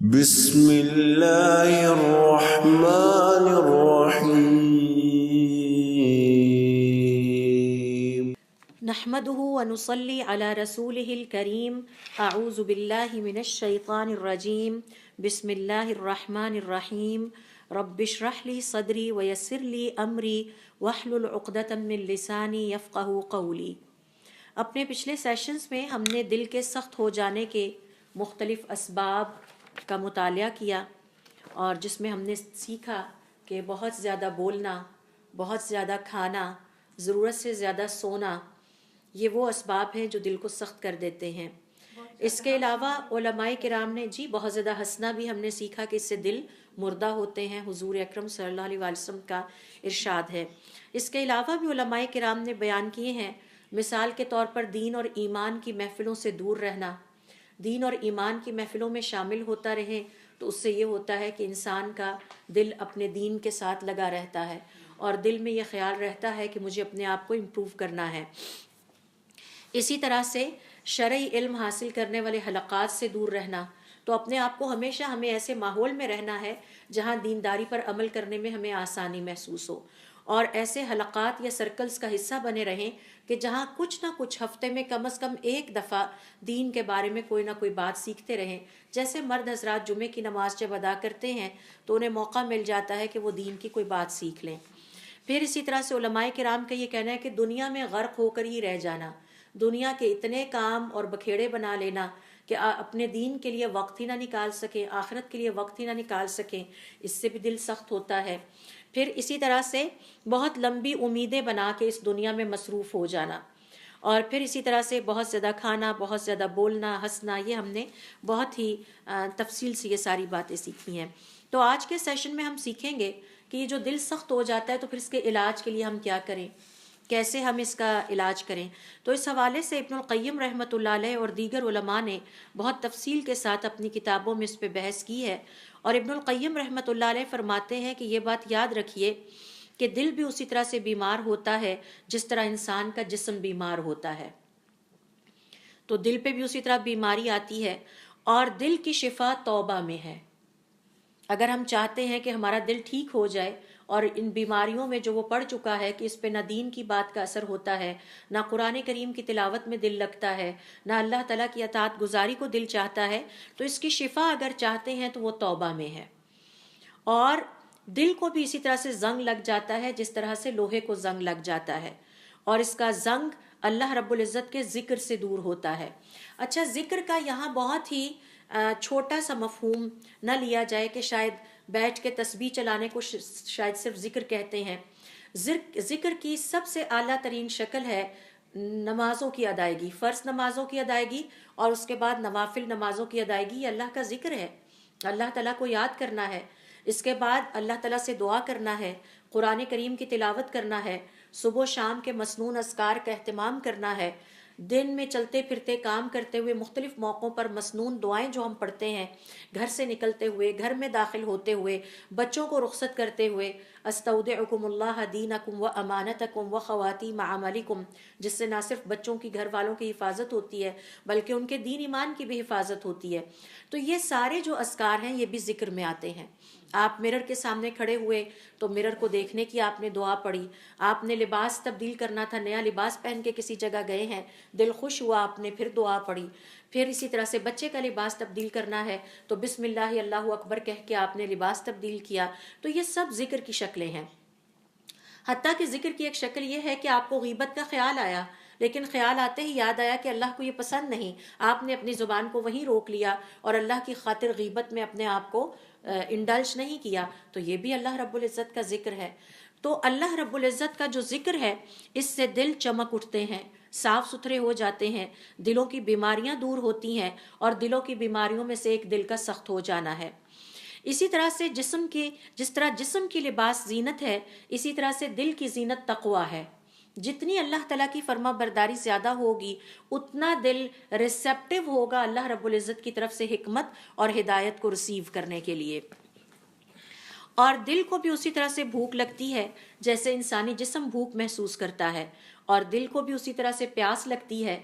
بسم اللہ الرحمن الرحیم نحمده ونصلي على رسوله الكريم اعوذ بالله من الشيطان الرجيم بسم الله الرحمن الرحيم رب اشرح لي صدري ويسر لي امري واحلل عقدة من لساني يفقهوا قولي۔ اپنے پچھلے سیشنز میں ہم نے دل کے سخت ہو جانے کے مختلف اسباب کا مطالعہ کیا، اور جس میں ہم نے سیکھا کہ بہت زیادہ بولنا، بہت زیادہ کھانا، ضرورت سے زیادہ سونا، یہ وہ اسباب ہیں جو دل کو سخت کر دیتے ہیں۔ اس کے علاوہ علماء کرام نے بہت زیادہ ہنسنا بھی ہم نے سیکھا کہ اس سے دل مردہ ہوتے ہیں، حضور اکرم صلی اللہ علیہ وسلم کا ارشاد ہے۔ اس کے علاوہ بھی علماء کرام نے بیان کیے ہیں، مثال کے طور پر دین اور ایمان کی محفلوں سے دور رہنا۔ دین اور ایمان کی محفلوں میں شامل ہوتا رہے تو اس سے یہ ہوتا ہے کہ انسان کا دل اپنے دین کے ساتھ لگا رہتا ہے، اور دل میں یہ خیال رہتا ہے کہ مجھے اپنے آپ کو امپروو کرنا ہے۔ اسی طرح سے شرعی علم حاصل کرنے والے حلقات سے دور رہنا، تو اپنے آپ کو ہمیشہ ہمیں ایسے ماحول میں رہنا ہے جہاں دینداری پر عمل کرنے میں ہمیں آسانی محسوس ہو، اور ایسے حلقات یا سرکلز کا حصہ بنے رہیں کہ جہاں کچھ نہ کچھ ہفتے میں کم از کم ایک دفعہ دین کے بارے میں کوئی نہ کوئی بات سیکھتے رہیں۔ جیسے مرد حضرات جمعے کی نماز جب ادا کرتے ہیں تو انہیں موقع مل جاتا ہے کہ وہ دین کی کوئی بات سیکھ لیں۔ پھر اسی طرح سے علماء کرام کا یہ کہنا ہے کہ دنیا میں غرق ہو کر ہی رہ جانا، دنیا کے اتنے کام اور بکھیڑے بنا لینا کہ اپنے دین کے لیے وقت ہی نہ نکال سکیں، آخرت کے لیے وقت ہی نہ نکال سکیں، اس سے بھی دل سخت ہوتا ہے۔ پھر اسی طرح سے بہت لمبی امیدیں بنا کے اس دنیا میں مصروف ہو جانا، اور پھر اسی طرح سے بہت زیادہ کھانا، بہت زیادہ بولنا، ہنسنا، یہ ہم نے بہت ہی تفصیل سے یہ ساری باتیں سیکھی ہیں۔ تو آج کے سیشن میں ہم سیکھیں گے کہ یہ جو دل سخت ہو جاتا ہے تو پھر اس کے علاج کے لیے ہم کیا کریں، کیسے ہم اس کا علاج کریں۔ تو اس حوالے سے ابن القیم رحمۃ اللہ علیہ اور دیگر علماء نے بہت تفصیل کے ساتھ اپنی کتابوں میں اس پہ بحث کی ہے، اور ابن القیم رحمۃ اللہ علیہ فرماتے ہیں کہ یہ بات یاد رکھیے کہ دل بھی اسی طرح سے بیمار ہوتا ہے جس طرح انسان کا جسم بیمار ہوتا ہے، تو دل پہ بھی اسی طرح بیماری آتی ہے، اور دل کی شفا توبہ میں ہے۔ اگر ہم چاہتے ہیں کہ ہمارا دل ٹھیک ہو جائے، اور ان بیماریوں میں جو وہ پڑ چکا ہے کہ اس پہ نہ دین کی بات کا اثر ہوتا ہے، نہ قرآن کریم کی تلاوت میں دل لگتا ہے، نہ اللہ تعالیٰ کی اطاعت گزاری کو دل چاہتا ہے، تو اس کی شفا اگر چاہتے ہیں تو وہ توبہ میں ہے۔ اور دل کو بھی اسی طرح سے زنگ لگ جاتا ہے جس طرح سے لوہے کو زنگ لگ جاتا ہے، اور اس کا زنگ اللہ رب العزت کے ذکر سے دور ہوتا ہے۔ اچھا، ذکر کا یہاں بہت ہی چھوٹا سا مفہوم نہ لیا جائے کہ شاید بیٹھ کے تسبیح چلانے کو شاید صرف ذکر کہتے ہیں۔ ذکر کی سب سے اعلیٰ ترین شکل ہے نمازوں کی ادائیگی، فرض نمازوں کی ادائیگی، اور اس کے بعد نوافل نمازوں کی ادائیگی، یہ اللہ کا ذکر ہے، اللہ تعالیٰ کو یاد کرنا ہے۔ اس کے بعد اللہ تعالیٰ سے دعا کرنا ہے، قرآن کریم کی تلاوت کرنا ہے، صبح و شام کے مسنون اذکار کا اہتمام کرنا ہے، دن میں چلتے پھرتے کام کرتے ہوئے مختلف موقعوں پر مسنون دعائیں جو ہم پڑھتے ہیں، گھر سے نکلتے ہوئے، گھر میں داخل ہوتے ہوئے، بچوں کو رخصت کرتے ہوئے، استودعکم اللہ دینکم و امانتکم و خواتیم اعمالکم، جس سے نہ صرف بچوں کی، گھر والوں کی حفاظت ہوتی ہے بلکہ ان کے دین ایمان کی بھی حفاظت ہوتی ہے۔ تو یہ سارے جو اذکار ہیں یہ بھی ذکر میں آتے ہیں۔ آپ مرر کے سامنے کھڑے ہوئے تو مرر کو دیکھنے کی آپ نے دعا پڑھی، آپ نے لباس تبدیل کرنا تھا، نیا لباس پہن کے کسی جگہ گئے ہیں، دل خوش ہوا، آپ نے پھر دعا پڑھی۔ پھر اسی طرح سے بچے کا لباس تبدیل کرنا ہے تو بسم اللہ اللہ اکبر کہہ کے آپ نے لباس تبدیل کیا۔ تو یہ سب ذکر کی شکلیں ہیں۔ حتیٰ کہ ذکر کی ایک شکل یہ ہے کہ آپ کو غیبت کا خیال آیا، لیکن خیال آتے ہی یاد آیا کہ اللہ کو یہ پسند نہیں، آپ نے اپنی زبان کو وہیں روک لیا اور اللہ کی خاطر غیبت میں اپنے آپ کو انڈلج نہیں کیا، تو یہ بھی اللہ رب العزت کا ذکر ہے۔ تو اللہ رب العزت کا جو ذکر ہے اس سے دل چمک اٹھتے ہیں، صاف ستھرے ہو جاتے ہیں، دلوں کی بیماریاں دور ہوتی ہیں، اور دلوں کی بیماریوں میں سے ایک دل کا سخت ہو جانا ہے۔ اسی طرح سے جس طرح جسم کی لباس زینت ہے، اسی طرح سے دل کی زینت تقویٰ ہے۔ جتنی اللہ تعالیٰ کی فرما برداری زیادہ ہوگی اتنا دل ریسیپٹیو ہوگا اللہ رب العزت کی طرف سے حکمت اور ہدایت کو ریسیو کرنے کے لیے۔ اور دل کو بھی اسی طرح سے بھوک لگتی ہے جیسے انسانی جسم بھوک محسوس کرتا ہے، اور دل کو بھی اسی طرح سے پیاس لگتی ہے،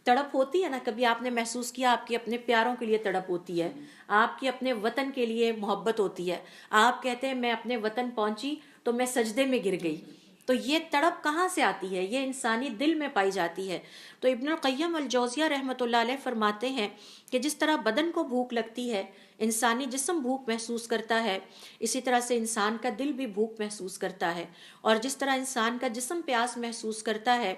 تڑپ ہوتی ہے نا، کبھی آپ نے محسوس کیا آپ کی اپنے پیاروں کے لیے تڑپ ہوتی ہے، آپ کی اپنے وطن کے لیے محبت ہوتی ہے، آپ کہتے ہیں میں اپنے وطن پہنچی تو میں سجدے میں گر گئی، تو یہ تڑپ کہاں سے آتی ہے؟ یہ انسانی دل میں پائی جاتی ہے۔ تو ابن القیم الجوزیہ رحمۃ اللہ علیہ فرماتے ہیں کہ جس طرح بدن کو بھوک لگتی ہے، انسانی جسم بھوک محسوس کرتا ہے، اسی طرح سے انسان کا دل بھی بھوک محسوس کرتا ہے، اور جس طرح انسان کا جسم پیاس محسوس کرتا ہے،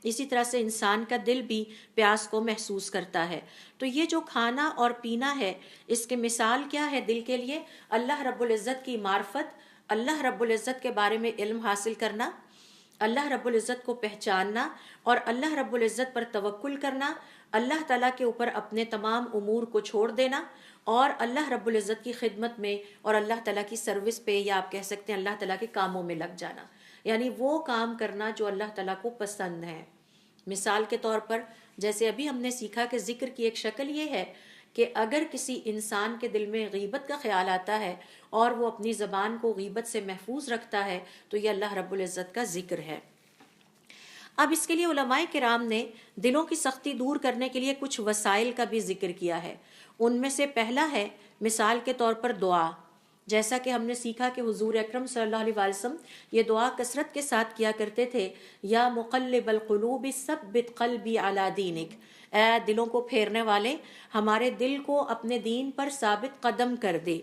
اسی طرح سے انسان کا دل بھی پیاس کو محسوس کرتا ہے۔ تو یہ جو کھانا اور پینا ہے، اس کی مثال کیا ہے دل کے لیے؟ اللہ رب العزت کی معرفت، اللہ رب العزت کے بارے میں علم حاصل کرنا، اللہ رب العزت کو پہچاننا، اور اللہ رب العزت پر توکل کرنا، اللہ تعالیٰ کے اوپر اپنے تمام امور کو چھوڑ دینا، اور اللہ رب العزت کی خدمت میں اور اللہ تعالیٰ کی سروس پہ، یا آپ کہہ سکتے ہیں اللہ تعالیٰ کے کاموں میں لگ جانا، یعنی وہ کام کرنا جو اللہ تعالیٰ کو پسند ہے۔ مثال کے طور پر جیسے ابھی ہم نے سیکھا کہ ذکر کی ایک شکل یہ ہے کہ اگر کسی انسان کے دل میں غیبت کا خیال آتا ہے اور وہ اپنی زبان کو غیبت سے محفوظ رکھتا ہے تو یہ اللہ رب العزت کا ذکر ہے۔ اب اس کے لیے علماء کرام نے دلوں کی سختی دور کرنے کے لیے کچھ وسائل کا بھی ذکر کیا ہے۔ ان میں سے پہلا ہے مثال کے طور پر دعا، جیسا کہ ہم نے سیکھا کہ حضور اکرم صلی اللہ علیہ وسلم یہ دعا کثرت کے ساتھ کیا کرتے تھے، یا مقلب القلوب ثبت قلبی علی دینک، اے دلوں کو پھیرنے والے ہمارے دل کو اپنے دین پر ثابت قدم کر دے۔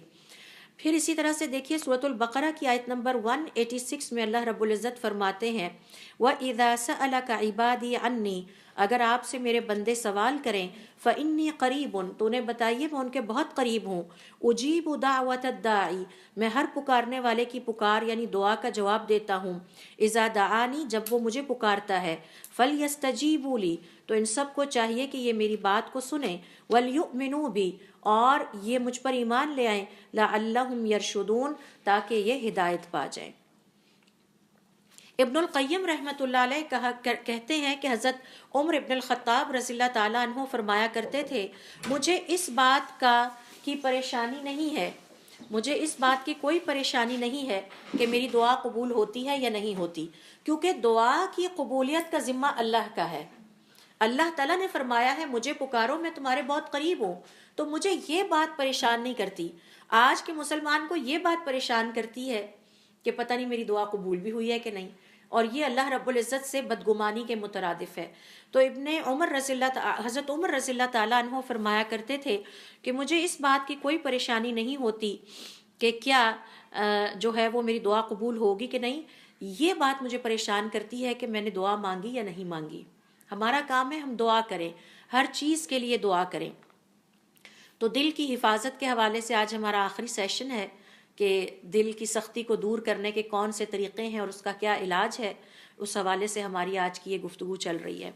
پھر اسی طرح سے دیکھیے سورۃ البقرہ کی آیت نمبر 186 میں اللہ رب العزت فرماتے ہیں وَإِذَا سَأَلَكَ عِبَادِي عَنِّي، اگر آپ سے میرے بندے سوال کریں فَإِنِّي قَرِيبٌ، تو انہیں بتائیے میں ان کے بہت قریب ہوں، اُجِيبُ دَعْوَةَ الدَّاعِ، میں ہر پکارنے والے کی پکار یعنی دعا کا جواب دیتا ہوں، اِذَا دَعَانِي، جب وہ مجھے پکارتا ہے، فَلْيَسْتَجِيبُوا لِي، تو ان سب کو چاہیے کہ یہ میری بات کو سنیں، وَلْيُؤْمِنُوا بِي، اور یہ مجھ پر ایمان لے آئیں، لعلہم یرشدون، تاکہ یہ ہدایت پا جائیں۔ ابن القیم رحمۃ اللہ علیہ کہتے ہیں کہ حضرت عمر ابن الخطاب رضی اللہ تعالیٰ عنہ فرمایا کرتے تھے مجھے اس بات کی پریشانی نہیں ہے، مجھے اس بات کی کوئی پریشانی نہیں ہے کہ میری دعا قبول ہوتی ہے یا نہیں ہوتی، کیونکہ دعا کی قبولیت کا ذمہ اللہ کا ہے۔ اللہ تعالیٰ نے فرمایا ہے مجھے پکارو میں تمہارے بہت قریب ہوں، تو مجھے یہ بات پریشان نہیں کرتی۔ آج کے مسلمان کو یہ بات پریشان کرتی ہے کہ پتہ نہیں میری دعا قبول بھی ہوئی ہے کہ نہیں، اور یہ اللہ رب العزت سے بدگمانی کے مترادف ہے۔ تو حضرت عمر رضی اللہ تعالیٰ عنہ فرمایا کرتے تھے کہ مجھے اس بات کی کوئی پریشانی نہیں ہوتی کہ کیا جو ہے وہ میری دعا قبول ہوگی کہ نہیں، یہ بات مجھے پریشان کرتی ہے کہ میں نے دعا مانگی یا نہیں مانگی۔ ہمارا کام ہے ہم دعا کریں، ہر چیز کے لیے دعا کریں۔ تو دل کی حفاظت کے حوالے سے آج ہمارا آخری سیشن ہے کہ دل کی سختی کو دور کرنے کے کون سے طریقے ہیں اور اس کا کیا علاج ہے، اس حوالے سے ہماری آج کی یہ گفتگو چل رہی ہے۔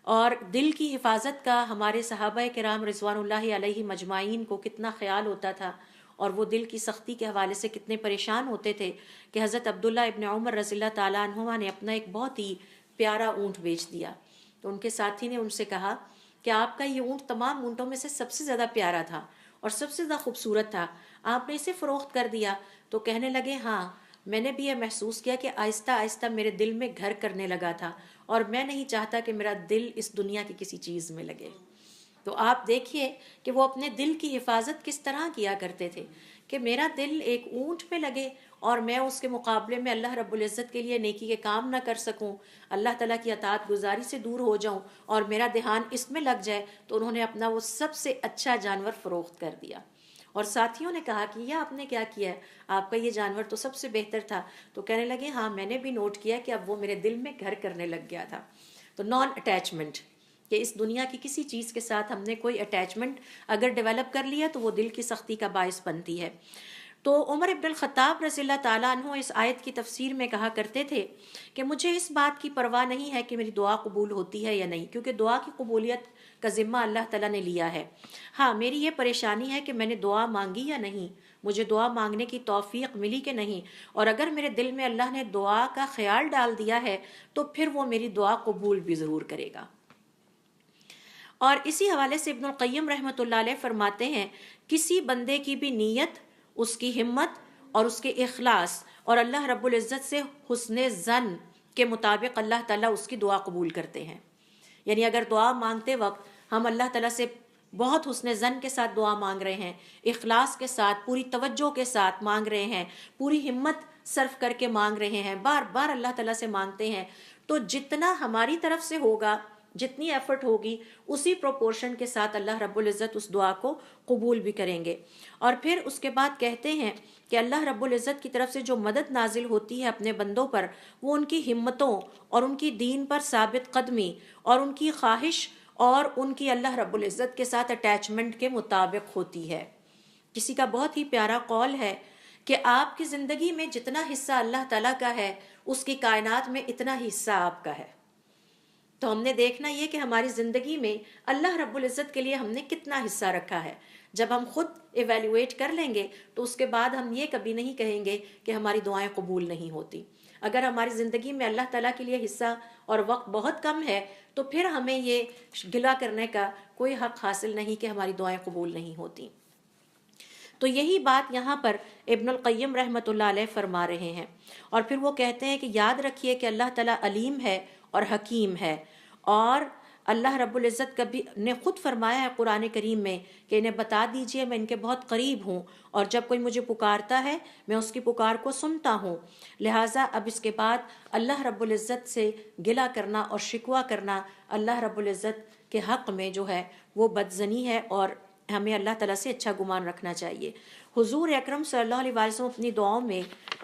اور دل کی حفاظت کا ہمارے صحابہ کرام رضوان اللہ علیہ مجمعین کو کتنا خیال ہوتا تھا، اور وہ دل کی سختی کے حوالے سے کتنے پریشان ہوتے تھے کہ حضرت عبداللہ ابن عمر رضی اللہ تعالیٰ عنہما نے اپنا ایک بہت ہی پیارا اونٹ بیچ دیا۔ تو ان کے ساتھی نے ان سے کہا کہ آپ کا یہ اونٹ تمام اونٹوں میں سے سب سے زیادہ پیارا تھا اور سب سے زیادہ خوبصورت تھا، آپ نے اسے فروخت کر دیا؟ تو کہنے لگے ہاں، میں نے بھی یہ محسوس کیا کہ آہستہ آہستہ میرے دل میں گھر کرنے لگا تھا، اور میں نہیں چاہتا کہ میرا دل اس دنیا کی کسی چیز میں لگے۔ تو آپ دیکھیے کہ وہ اپنے دل کی حفاظت کس طرح کیا کرتے تھے کہ میرا دل ایک اونٹ میں لگے اور میں اس کے مقابلے میں اللہ رب العزت کے لیے نیکی کے کام نہ کر سکوں، اللہ تعالیٰ کی اطاعت گزاری سے دور ہو جاؤں اور میرا دھیان اس میں لگ جائے۔ تو انہوں نے اپنا وہ سب سے اچھا جانور فروخت کر دیا، اور ساتھیوں نے کہا کہ یہ آپ نے کیا کیا ہے، آپ کا یہ جانور تو سب سے بہتر تھا۔ تو کہنے لگے ہاں، میں نے بھی نوٹ کیا کہ اب وہ میرے دل میں گھر کرنے لگ گیا تھا۔ تو نان اٹیچمنٹ، کہ اس دنیا کی کسی چیز کے ساتھ ہم نے کوئی اٹیچمنٹ اگر ڈیولپ کر لیا تو وہ دل کی سختی کا باعث بنتی ہے۔ تو عمر ابن الخطاب رضی اللہ تعالیٰ عنہ اس آیت کی تفسیر میں کہا کرتے تھے کہ مجھے اس بات کی پرواہ نہیں ہے کہ میری دعا قبول ہوتی ہے یا نہیں، کیونکہ دعا کی قبولیت کا ذمہ اللہ تعالیٰ نے لیا ہے۔ ہاں، میری یہ پریشانی ہے کہ میں نے دعا مانگی یا نہیں، مجھے دعا مانگنے کی توفیق ملی کہ نہیں، اور اگر میرے دل میں اللہ نے دعا کا خیال ڈال دیا ہے تو پھر وہ میری دعا قبول بھی ضرور کرے گا۔ اور اسی حوالے سے ابن القیم رحمۃ اللہ علیہ فرماتے ہیں کسی بندے کی بھی نیت، اس کی ہمت اور اس کے اخلاص اور اللہ رب العزت سے حسن ظن کے مطابق اللہ تعالیٰ اس کی دعا قبول کرتے ہیں۔ یعنی اگر دعا مانگتے وقت ہم اللہ تعالیٰ سے بہت حسن ظن کے ساتھ دعا مانگ رہے ہیں، اخلاص کے ساتھ، پوری توجہ کے ساتھ مانگ رہے ہیں، پوری ہمت صرف کر کے مانگ رہے ہیں، بار بار اللہ تعالیٰ سے مانگتے ہیں، تو جتنا ہماری طرف سے ہوگا، جتنی ایفرٹ ہوگی، اسی پروپورشن کے ساتھ اللہ رب العزت اس دعا کو قبول بھی کریں گے۔ اور پھر اس کے بعد کہتے ہیں کہ اللہ رب العزت کی طرف سے جو مدد نازل ہوتی ہے اپنے بندوں پر، وہ ان کی ہمتوں اور ان کی دین پر ثابت قدمی اور ان کی خواہش اور ان کی اللہ رب العزت کے ساتھ اٹیچمنٹ کے مطابق ہوتی ہے۔ کسی کا بہت ہی پیارا قول ہے کہ آپ کی زندگی میں جتنا حصہ اللہ تعالیٰ کا ہے، اس کی کائنات میں اتنا ہی حصہ آپ کا ہے۔ تو ہم نے دیکھنا یہ کہ ہماری زندگی میں اللہ رب العزت کے لیے ہم نے کتنا حصہ رکھا ہے۔ جب ہم خود ایویلیویٹ کر لیں گے تو اس کے بعد ہم یہ کبھی نہیں کہیں گے کہ ہماری دعائیں قبول نہیں ہوتی۔ اگر ہماری زندگی میں اللہ تعالیٰ کے لیے حصہ اور وقت بہت کم ہے تو پھر ہمیں یہ گلہ کرنے کا کوئی حق حاصل نہیں کہ ہماری دعائیں قبول نہیں ہوتی۔ تو یہی بات یہاں پر ابن القیم رحمۃ اللہ علیہ فرما رہے ہیں، اور پھر وہ کہتے ہیں کہ یاد رکھیے کہ اللہ تعالیٰ علیم ہے اور حکیم ہے، اور اللہ رب العزت کبھی نے خود فرمایا ہے قرآن کریم میں کہ انہیں بتا دیجئے میں ان کے بہت قریب ہوں، اور جب کوئی مجھے پکارتا ہے میں اس کی پکار کو سنتا ہوں۔ لہٰذا اب اس کے بعد اللہ رب العزت سے گلہ کرنا اور شکوہ کرنا اللہ رب العزت کے حق میں جو ہے وہ بدظنی ہے، اور ہمیں اللہ تعالیٰ سے اچھا گمان رکھنا چاہیے۔ حضور اکرم صلی اللہ علیہ وسلم اپنی دعاؤں میں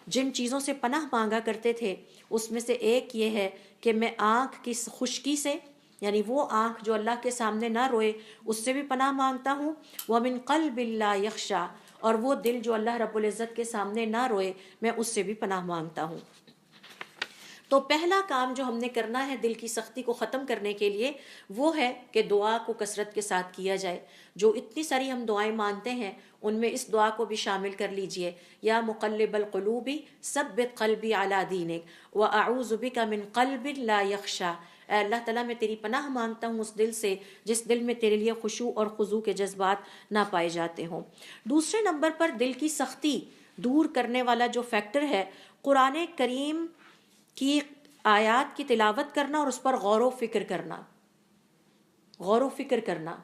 جن چیزوں سے پناہ مانگا کرتے تھے اس میں سے ایک یہ ہے کہ میں آنکھ کی خشکی سے، یعنی وہ آنکھ جو اللہ کے سامنے نہ روئے، اس سے بھی پناہ مانگتا ہوں، وَمِن قَلْبٍ لَا يَخْشَىٰ، اور وہ دل جو اللہ رب العزت کے سامنے نہ روئے میں اس سے بھی پناہ مانگتا ہوں۔ تو پہلا کام جو ہم نے کرنا ہے دل کی سختی کو ختم کرنے کے لیے وہ ہے کہ دعا کو کثرت کے ساتھ کیا جائے۔ جو اتنی ساری ہم دعائیں مانتے ہیں ان میں اس دعا کو بھی شامل کر لیجئے، یا مقلب القلوب ثبت قلبی علی دینک واعوذ بک من قلب لا یخشی، اے اللہ تعالیٰ میں تیری پناہ مانگتا ہوں اس دل سے جس دل میں تیرے لیے خشوع اور خضوع کے جذبات نہ پائے جاتے ہوں۔ دوسرے نمبر پر دل کی سختی دور کرنے والا جو فیکٹر ہے، قرآن کریم کی آیات کی تلاوت کرنا اور اس پر غور و فکر کرنا، غور و فکر کرنا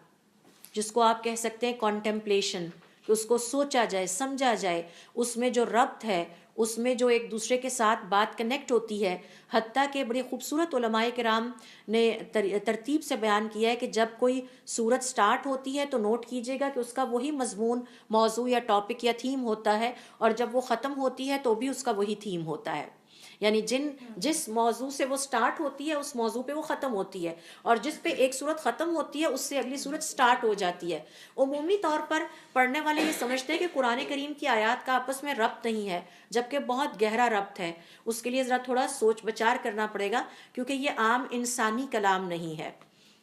جس کو آپ کہہ سکتے ہیں کانٹمپلیشن، کہ اس کو سوچا جائے، سمجھا جائے، اس میں جو ربط ہے، اس میں جو ایک دوسرے کے ساتھ بات کنیکٹ ہوتی ہے۔ حتیٰ کہ بڑی خوبصورت علماء کرام نے ترتیب سے بیان کیا ہے کہ جب کوئی سورت سٹارٹ ہوتی ہے تو نوٹ کیجئے گا کہ اس کا وہی مضمون، موضوع یا ٹاپک یا تھیم ہوتا ہے، اور جب وہ ختم ہوتی ہے تو بھی اس کا وہی تھیم ہوتا ہے۔ یعنی جس موضوع سے وہ سٹارٹ ہوتی ہے اس موضوع پہ وہ ختم ہوتی ہے، اور جس پہ ایک صورت ختم ہوتی ہے اس سے اگلی صورت سٹارٹ ہو جاتی ہے۔ عمومی طور پر پڑھنے والے یہ سمجھتے ہیں کہ قرآن کریم کی آیات کا آپس میں ربط نہیں ہے، جبکہ بہت گہرا ربط ہے۔ اس کے لیے ذرا تھوڑا سوچ بچار کرنا پڑے گا، کیونکہ یہ عام انسانی کلام نہیں ہے،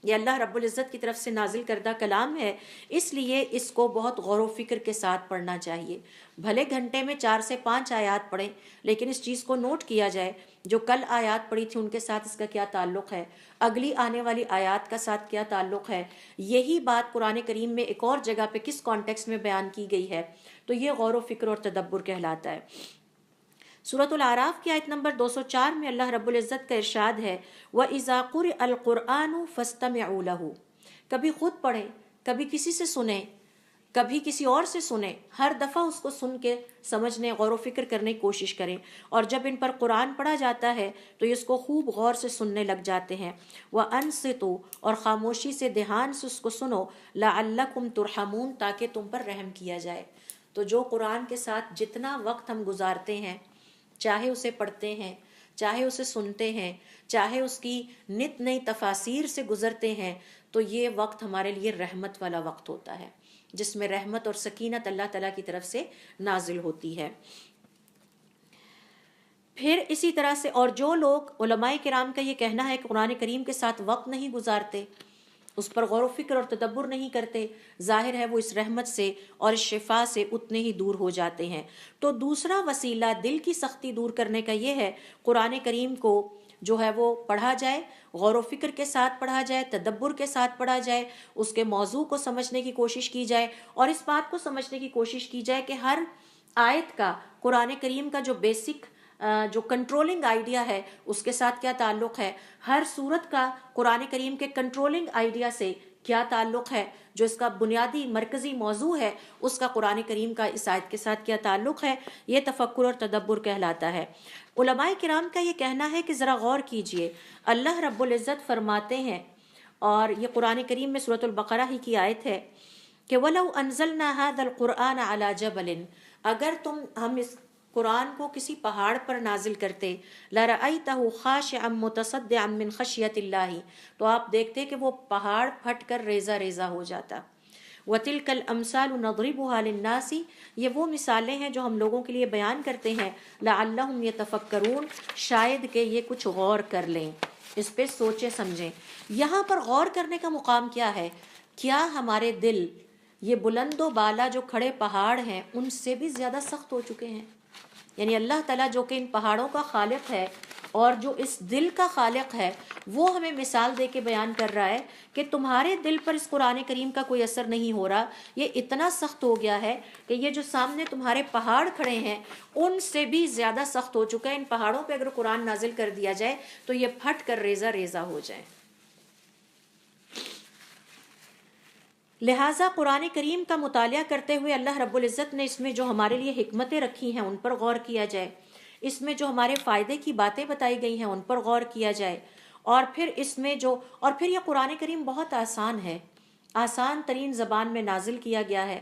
یہ اللہ رب العزت کی طرف سے نازل کردہ کلام ہے، اس لیے اس کو بہت غور و فکر کے ساتھ پڑھنا چاہیے۔ بھلے گھنٹے میں 4 سے 5 آیات پڑھیں، لیکن اس چیز کو نوٹ کیا جائے جو کل آیات پڑھی تھی ان کے ساتھ اس کا کیا تعلق ہے، اگلی آنے والی آیات کا ساتھ کیا تعلق ہے، یہی بات قرآن کریم میں ایک اور جگہ پہ کس کانٹیکس میں بیان کی گئی ہے، تو یہ غور و فکر اور تدبر کہلاتا ہے۔ سورۃ الاعراف کی آیت نمبر 204 میں اللہ رب العزت کا ارشاد ہے وَإِذَا قُرِئَ الْقُرْآنُ فَاسْتَمِعُوا لَهُ، کبھی خود پڑھیں، کبھی کسی سے سنیں، کبھی کسی اور سے سنیں، ہر دفعہ اس کو سن کے سمجھنے، غور و فکر کرنے کی کوشش کریں، اور جب ان پر قرآن پڑھا جاتا ہے تو اس کو خوب غور سے سننے لگ جاتے ہیں۔ وَأَنصِتُوا، اور خاموشی سے دھیان سے اس کو سنو، لَعَلَّكُمْ تُرْحَمُونَ، تاکہ تم پر رحم کیا جائے۔ تو جو قرآن کے ساتھ جتنا وقت ہم گزارتے ہیں، چاہے اسے پڑھتے ہیں، چاہے اسے سنتے ہیں، چاہے اس کی نت نئی تفاسیر سے گزرتے ہیں، تو یہ وقت ہمارے لیے رحمت والا وقت ہوتا ہے، جس میں رحمت اور سکینت اللہ تعالیٰ کی طرف سے نازل ہوتی ہے۔ پھر اسی طرح سے اور جو لوگ، علماء کرام کا یہ کہنا ہے کہ قرآن کریم کے ساتھ وقت نہیں گزارتے، اس پر غور و فکر اور تدبر نہیں کرتے، ظاہر ہے وہ اس رحمت سے اور اس شفا سے اتنے ہی دور ہو جاتے ہیں۔ تو دوسرا وسیلہ دل کی سختی دور کرنے کا یہ ہے قرآن کریم کو جو ہے وہ پڑھا جائے، غور و فکر کے ساتھ پڑھا جائے، تدبر کے ساتھ پڑھا جائے، اس کے موضوع کو سمجھنے کی کوشش کی جائے، اور اس بات کو سمجھنے کی کوشش کی جائے کہ ہر آیت کا، قرآن کریم کا جو بیسک جو کنٹرولنگ آئیڈیا ہے اس کے ساتھ کیا تعلق ہے، ہر صورت کا قرآن کریم کے کنٹرولنگ آئیڈیا سے کیا تعلق ہے، جو اس کا بنیادی مرکزی موضوع ہے اس کا قرآن کریم کا اس آیت کے ساتھ کیا تعلق ہے، یہ تفکر اور تدبر کہلاتا ہے۔ علماء کرام کا یہ کہنا ہے کہ ذرا غور کیجئے، اللہ رب العزت فرماتے ہیں، اور یہ قرآن کریم میں سورۃ البقرہ ہی کی آیت ہے کہ وَلَوْ أَنزَلْنَا هَذَا الْقُرْآنَ عَلَى جَبَلٍ، اگر ہم اس قرآن کو کسی پہاڑ پر نازل کرتے، لَرَأَيْتَهُ خَاشِعًا مُتَصَدِّعًا مِّنْ خَشْيَةِ اللَّهِ، تو آپ دیکھتے کہ وہ پہاڑ پھٹ کر ریزہ ریزہ ہو جاتا۔ وَتِلْكَ الْأَمْثَالُ نَضْرِبُهَا لِلنَّاسِ، یہ وہ مثالیں ہیں جو ہم لوگوں کے لیے بیان کرتے ہیں، لَعَلَّهُمْ يَتَفَكَّرُونَ، شاید کہ یہ کچھ غور کر لیں، اس پہ سوچیں سمجھیں۔ یہاں پر غور کرنے کا مقام کیا ہے؟ کیا ہمارے دل یہ بلند و بالا جو کھڑے پہاڑ ہیں ان سے بھی زیادہ سخت ہو چکے ہیں؟ یعنی اللہ تعالیٰ جو کہ ان پہاڑوں کا خالق ہے اور جو اس دل کا خالق ہے، وہ ہمیں مثال دے کے بیان کر رہا ہے کہ تمہارے دل پر اس قرآن کریم کا کوئی اثر نہیں ہو رہا، یہ اتنا سخت ہو گیا ہے کہ یہ جو سامنے تمہارے پہاڑ کھڑے ہیں ان سے بھی زیادہ سخت ہو چکا ہے۔ ان پہاڑوں پہ اگر قرآن نازل کر دیا جائے تو یہ پھٹ کر ریزہ ریزہ ہو جائیں۔ لہٰذا قرآن کریم کا مطالعہ کرتے ہوئے اللہ رب العزت نے اس میں جو ہمارے لیے حکمتیں رکھی ہیں ان پر غور کیا جائے، اس میں جو ہمارے فائدے کی باتیں بتائی گئی ہیں ان پر غور کیا جائے، اور پھر اس میں پھر یہ قرآن کریم بہت آسان ہے، آسان ترین زبان میں نازل کیا گیا ہے،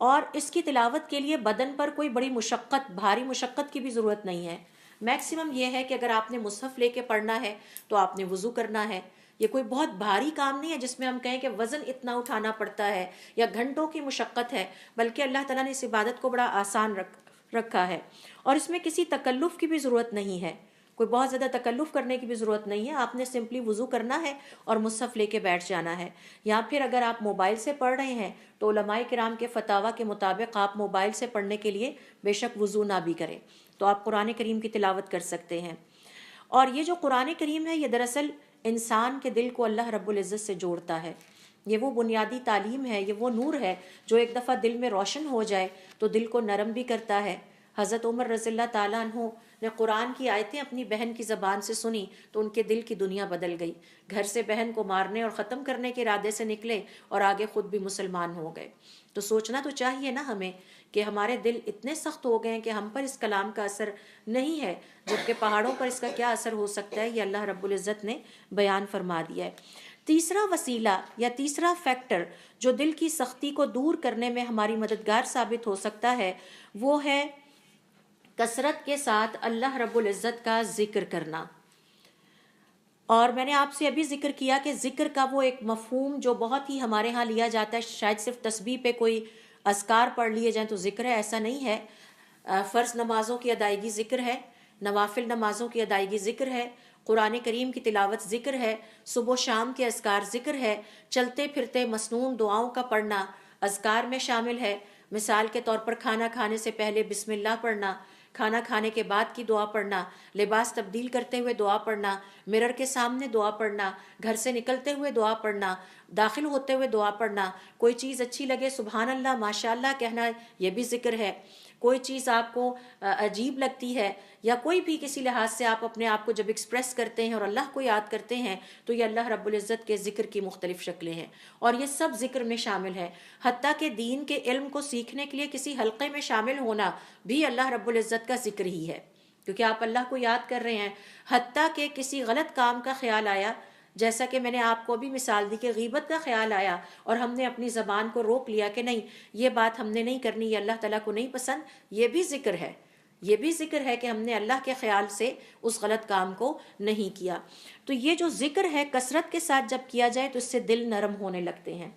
اور اس کی تلاوت کے لیے بدن پر کوئی بڑی مشقت، بھاری مشقت کی بھی ضرورت نہیں ہے۔ میکسیمم یہ ہے کہ اگر آپ نے مصحف لے کے پڑھنا ہے تو آپ نے وضو کرنا ہے، یہ کوئی بہت بھاری کام نہیں ہے جس میں ہم کہیں کہ وزن اتنا اٹھانا پڑتا ہے یا گھنٹوں کی مشقت ہے، بلکہ اللہ تعالیٰ نے اس عبادت کو بڑا آسان رکھا ہے، اور اس میں کسی تکلف کی بھی ضرورت نہیں ہے، کوئی بہت زیادہ تکلف کرنے کی بھی ضرورت نہیں ہے، آپ نے سمپلی وضو کرنا ہے اور مصحف لے کے بیٹھ جانا ہے۔ یا پھر اگر آپ موبائل سے پڑھ رہے ہیں تو علماء کرام کے فتاویٰ کے مطابق آپ موبائل سے پڑھنے کے لیے بے شک وضو نہ بھی کریں، تو آپ قرآن کریم کی تلاوت کر سکتے ہیں۔ اور یہ جو قرآن کریم ہے یہ دراصل انسان کے دل کو اللہ رب العزت سے جوڑتا ہے، یہ وہ بنیادی تعلیم ہے، یہ وہ نور ہے جو ایک دفعہ دل میں روشن ہو جائے تو دل کو نرم بھی کرتا ہے۔ حضرت عمر رضی اللہ تعالیٰ عنہ نے قرآن کی آیتیں اپنی بہن کی زبان سے سنی تو ان کے دل کی دنیا بدل گئی، گھر سے بہن کو مارنے اور ختم کرنے کے ارادے سے نکلے اور آگے خود بھی مسلمان ہو گئے۔ تو سوچنا تو چاہیے نا ہمیں کہ ہمارے دل اتنے سخت ہو گئے ہیں کہ ہم پر اس کلام کا اثر نہیں ہے، جبکہ پہاڑوں پر اس کا کیا اثر ہو سکتا ہے، یہ اللہ رب العزت نے بیان فرما دیا ہے۔ تیسرا وسیلہ یا تیسرا فیکٹر جو دل کی سختی کو دور کرنے میں ہماری مددگار ثابت ہو سکتا ہے وہ ہے کثرت کے ساتھ اللہ رب العزت کا ذکر کرنا۔ اور میں نے آپ سے ابھی ذکر کیا کہ ذکر کا وہ ایک مفہوم جو بہت ہی ہمارے ہاں لیا جاتا ہے، شاید صرف تسبیح پہ کوئی اذکار پڑھ لیے جائیں تو ذکر ہے، ایسا نہیں ہے۔ فرض نمازوں کی ادائیگی ذکر ہے، نوافل نمازوں کی ادائیگی ذکر ہے، قرآن کریم کی تلاوت ذکر ہے، صبح و شام کے اذکار ذکر ہے، چلتے پھرتے مسنون دعاؤں کا پڑھنا اذکار میں شامل ہے۔ مثال کے طور پر کھانا کھانے سے پہلے بسم اللہ پڑھنا، کھانا کھانے کے بعد کی دعا پڑھنا، لباس تبدیل کرتے ہوئے دعا پڑھنا، مرر کے سامنے دعا پڑھنا، گھر سے نکلتے ہوئے دعا پڑھنا، داخل ہوتے ہوئے دعا پڑھنا، کوئی چیز اچھی لگے سبحان اللہ ماشاء اللہ کہنا، یہ بھی ذکر ہے۔ کوئی چیز آپ کو عجیب لگتی ہے یا کوئی بھی کسی لحاظ سے آپ اپنے آپ کو جب ایکسپریس کرتے ہیں اور اللہ کو یاد کرتے ہیں تو یہ اللہ رب العزت کے ذکر کی مختلف شکلیں ہیں، اور یہ سب ذکر میں شامل ہے۔ حتیٰ کہ دین کے علم کو سیکھنے کے لیے کسی حلقے میں شامل ہونا بھی اللہ رب العزت کا ذکر ہی ہے، کیونکہ آپ اللہ کو یاد کر رہے ہیں۔ حتیٰ کہ کسی غلط کام کا خیال آیا، جیسا کہ میں نے آپ کو بھی مثال دی کہ غیبت کا خیال آیا اور ہم نے اپنی زبان کو روک لیا کہ نہیں یہ بات ہم نے نہیں کرنی، یہ اللہ تعالیٰ کو نہیں پسند، یہ بھی ذکر ہے، یہ بھی ذکر ہے کہ ہم نے اللہ کے خیال سے اس غلط کام کو نہیں کیا۔ تو یہ جو ذکر ہے کثرت کے ساتھ جب کیا جائے تو اس سے دل نرم ہونے لگتے ہیں،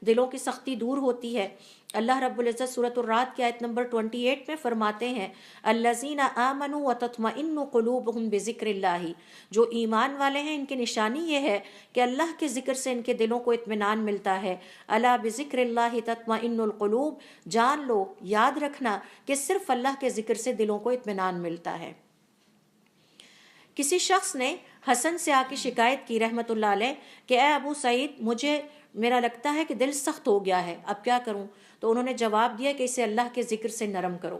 دلوں کی سختی دور ہوتی ہے۔ اللہ رب العزت سورۃ الرعد کی آیت نمبر 28 میں فرماتے ہیں الذین آمنوا وتطمئن قلوبہم بذکر اللہ، جو ایمان والے ہیں ان کی نشانی یہ ہے کہ اللہ کے ذکر سے ان کے دلوں کو اطمینان ملتا ہے۔ الا بذکر اللہ تطمئن القلوب، جان لو، یاد رکھنا کہ صرف اللہ کے ذکر سے دلوں کو اطمینان ملتا ہے۔ کسی شخص نے حسن سے آ کے شکایت کی رحمت اللہ علیہ کہ اے ابو سعید میرا لگتا ہے کہ دل سخت ہو گیا ہے، اب کیا کروں؟ تو انہوں نے جواب دیا کہ اسے اللہ کے ذکر سے نرم کرو،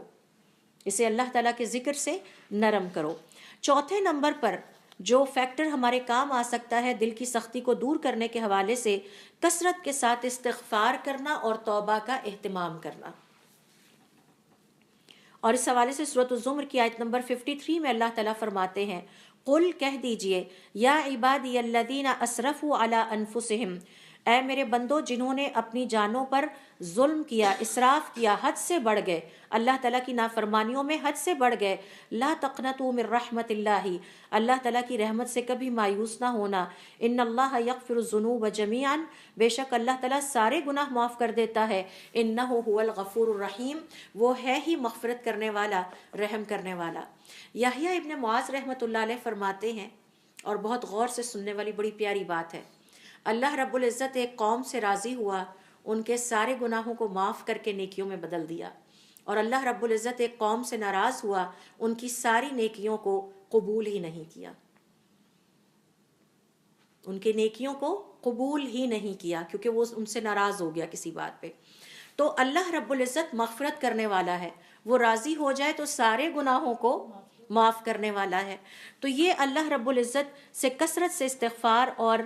اسے اللہ تعالیٰ کے ذکر سے نرم کرو۔ چوتھے نمبر پر جو فیکٹر ہمارے کام آ سکتا ہے دل کی سختی کو دور کرنے کے حوالے سے، کثرت کے ساتھ استغفار کرنا اور توبہ کا اہتمام کرنا۔ اور اس حوالے سے سورۃ الزمر کی آیت نمبر 53 میں اللہ تعالیٰ فرماتے ہیں، قل کہہ دیجئے، یا عبادی الذین اسرفوا علی انفسہم، اے میرے بندو جنہوں نے اپنی جانوں پر ظلم کیا، اسراف کیا، حد سے بڑھ گئے، اللہ تعالیٰ کی نافرمانیوں میں حد سے بڑھ گئے، لا تقنطوا من رحمت اللہ، اللہ تعالیٰ کی رحمت سے کبھی مایوس نہ ہونا، ان اللہ یغفر الذنوب جمیعا، بے شک اللہ تعالیٰ سارے گناہ معاف کر دیتا ہے، انہ هو الغفور الرحیم، وہ ہے ہی مغفرت کرنے والا، رحم کرنے والا۔ یحییٰ ابن معاذ رحمۃ اللہ علیہ فرماتے ہیں، اور بہت غور سے سننے والی بڑی پیاری بات ہے، اللہ رب العزت ایک قوم سے راضی ہوا، ان کے سارے گناہوں کو معاف کر کے نیکیوں میں بدل دیا، اور اللہ رب العزت ایک قوم سے ناراض ہوا، ان کی ساری نیکیوں کو قبول ہی نہیں کیا، ان کے نیکیوں کو قبول ہی نہیں کیا، کیونکہ وہ ان سے ناراض ہو گیا کسی بات پہ۔ تو اللہ رب العزت مغفرت کرنے والا ہے، وہ راضی ہو جائے تو سارے گناہوں کو معاف کرنے والا ہے۔ تو یہ اللہ رب العزت سے کثرت سے استغفار اور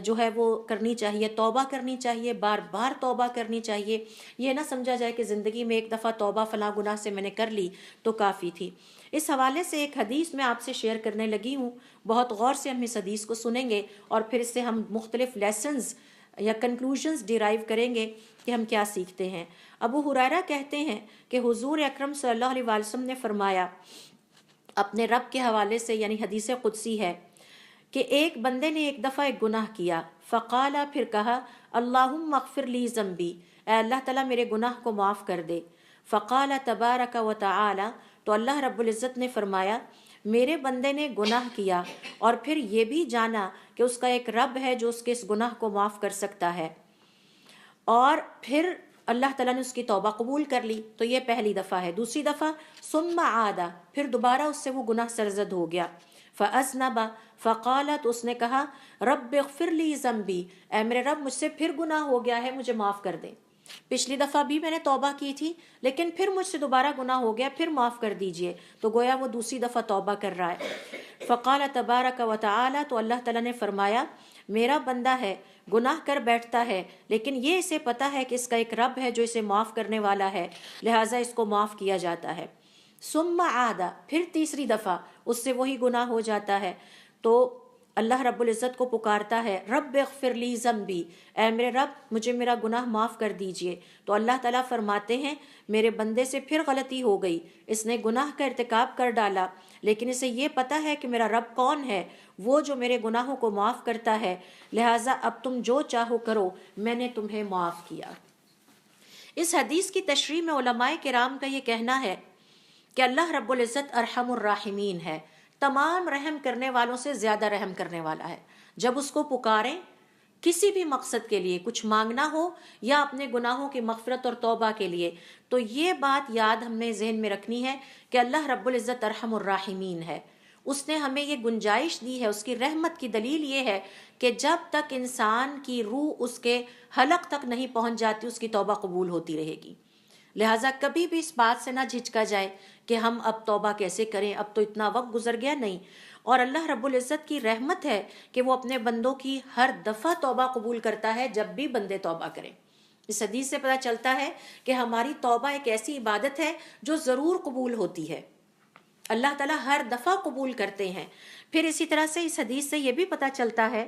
جو ہے وہ کرنی چاہیے، توبہ کرنی چاہیے، بار بار توبہ کرنی چاہیے۔ یہ نہ سمجھا جائے کہ زندگی میں ایک دفعہ توبہ فلاں گناہ سے میں نے کر لی تو کافی تھی۔ اس حوالے سے ایک حدیث میں آپ سے شیئر کرنے لگی ہوں، بہت غور سے ہم اس حدیث کو سنیں گے اور پھر اس سے ہم مختلف لیسنز یا کنکلوژنز ڈیرائیو کریں گے کہ ہم کیا سیکھتے ہیں۔ ابو ہریرہ کہتے ہیں کہ حضور اکرم صلی اللہ علیہ وسلم نے فرمایا اپنے رب کے حوالے سے، یعنی حدیث قدسی ہے، کہ ایک بندے نے ایک دفعہ ایک گناہ کیا، فقال، پھر کہا، اللہم اغفر لی ذنبی، اے اللہ تعالیٰ میرے گناہ کو معاف کر دے۔ فقال تبارک و تعالی، تو اللہ رب العزت نے فرمایا میرے بندے نے گناہ کیا اور پھر یہ بھی جانا کہ اس کا ایک رب ہے جو اس کے اس گناہ کو معاف کر سکتا ہے، اور پھر اللہ تعالیٰ نے اس کی توبہ قبول کر لی، تو یہ پہلی دفعہ ہے۔ دوسری دفعہ ثم عاد، پھر دوبارہ اس سے وہ گناہ سرزد ہو گیا، فاذنب، فقال، تو اس نے کہا، رب اغفر لی ذنبی، اے میرے رب مجھ سے پھر گناہ ہو گیا ہے، مجھے معاف کر دے، پچھلی دفعہ بھی میں نے توبہ کی تھی لیکن پھر مجھ سے دوبارہ گناہ ہو گیا، پھر معاف کر دیجئے، تو گویا وہ دوسری دفعہ توبہ کر رہا ہے۔ فقال تبارک و تعالی، تو اللہ تعالیٰ نے فرمایا میرا بندہ ہے، گناہ کر بیٹھتا ہے لیکن یہ اسے پتہ ہے کہ اس کا ایک رب ہے جو اسے معاف کرنے والا ہے، لہٰذا اس کو معاف کیا جاتا ہے۔ ثم عاد، پھر تیسری دفعہ اس سے وہی گناہ ہو جاتا ہے، تو اللہ رب العزت کو پکارتا ہے، رب اغفر لی ذنبی، اے میرے رب مجھے میرا گناہ معاف کر دیجئے، تو اللہ تعالیٰ فرماتے ہیں میرے بندے سے پھر غلطی ہو گئی، اس نے گناہ کا ارتکاب کر ڈالا لیکن اسے یہ پتہ ہے کہ میرا رب کون ہے، وہ جو میرے گناہوں کو معاف کرتا ہے، لہٰذا اب تم جو چاہو کرو، میں نے تمہیں معاف کیا۔ اس حدیث کی تشریح میں علماء کرام کا یہ کہنا ہے کہ اللہ رب العزت ارحم الراحمین ہے، تمام رحم کرنے والوں سے زیادہ رحم کرنے والا ہے۔ جب اس کو پکاریں کسی بھی مقصد کے لیے، کچھ مانگنا ہو یا اپنے گناہوں کی مغفرت اور توبہ کے لیے، تو یہ بات یاد ہم نے ذہن میں رکھنی ہے کہ اللہ رب العزت ارحم الراحمین ہے۔ اس نے ہمیں یہ گنجائش دی ہے، اس کی رحمت کی دلیل یہ ہے کہ جب تک انسان کی روح اس کے حلق تک نہیں پہنچ جاتی اس کی توبہ قبول ہوتی رہے گی۔ لہٰذا کبھی بھی اس بات سے نہ جھجکا جائے کہ ہم اب توبہ کیسے کریں، اب تو اتنا وقت گزر گیا، نہیں۔ اور اللہ رب العزت کی رحمت ہے کہ وہ اپنے بندوں کی ہر دفعہ توبہ قبول کرتا ہے جب بھی بندے توبہ کریں۔ اس حدیث سے پتہ چلتا ہے کہ ہماری توبہ ایک ایسی عبادت ہے جو ضرور قبول ہوتی ہے، اللہ تعالیٰ ہر دفعہ قبول کرتے ہیں۔ پھر اسی طرح سے اس حدیث سے یہ بھی پتہ چلتا ہے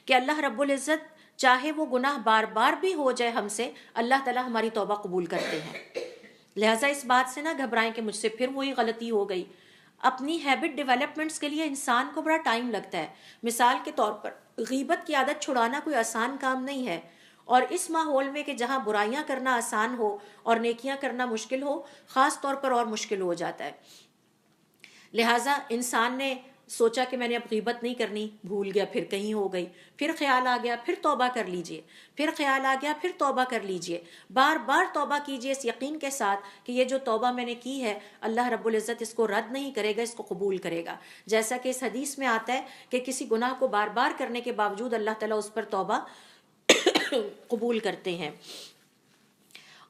کہ اللہ رب العزت چاہے وہ گناہ بار بار بھی ہو جائے ہم سے، اللہ تعالیٰ ہماری توبہ قبول کرتے ہیں۔ لہٰذا اس بات سے نہ گھبرائیں کہ مجھ سے پھر وہی غلطی ہو گئی۔ اپنی ہیبٹ ڈیولپمنٹس کے لیے انسان کو بڑا ٹائم لگتا ہے۔ مثال کے طور پر غیبت کی عادت چھڑانا کوئی آسان کام نہیں ہے، اور اس ماحول میں کہ جہاں برائیاں کرنا آسان ہو اور نیکیاں کرنا مشکل ہو، خاص طور پر اور مشکل ہو جاتا ہے۔ لہٰذا انسان نے سوچا کہ میں نے اب غیبت نہیں کرنی، بھول گیا، پھر کہیں ہو گئی، پھر خیال آ گیا، پھر توبہ کر لیجئے، پھر خیال آ گیا، پھر توبہ کر لیجئے، بار بار توبہ کیجئے اس یقین کے ساتھ کہ یہ جو توبہ میں نے کی ہے اللہ رب العزت اس کو رد نہیں کرے گا، اس کو قبول کرے گا۔ جیسا کہ اس حدیث میں آتا ہے کہ کسی گناہ کو بار بار کرنے کے باوجود اللہ تعالیٰ اس پر توبہ قبول کرتے ہیں۔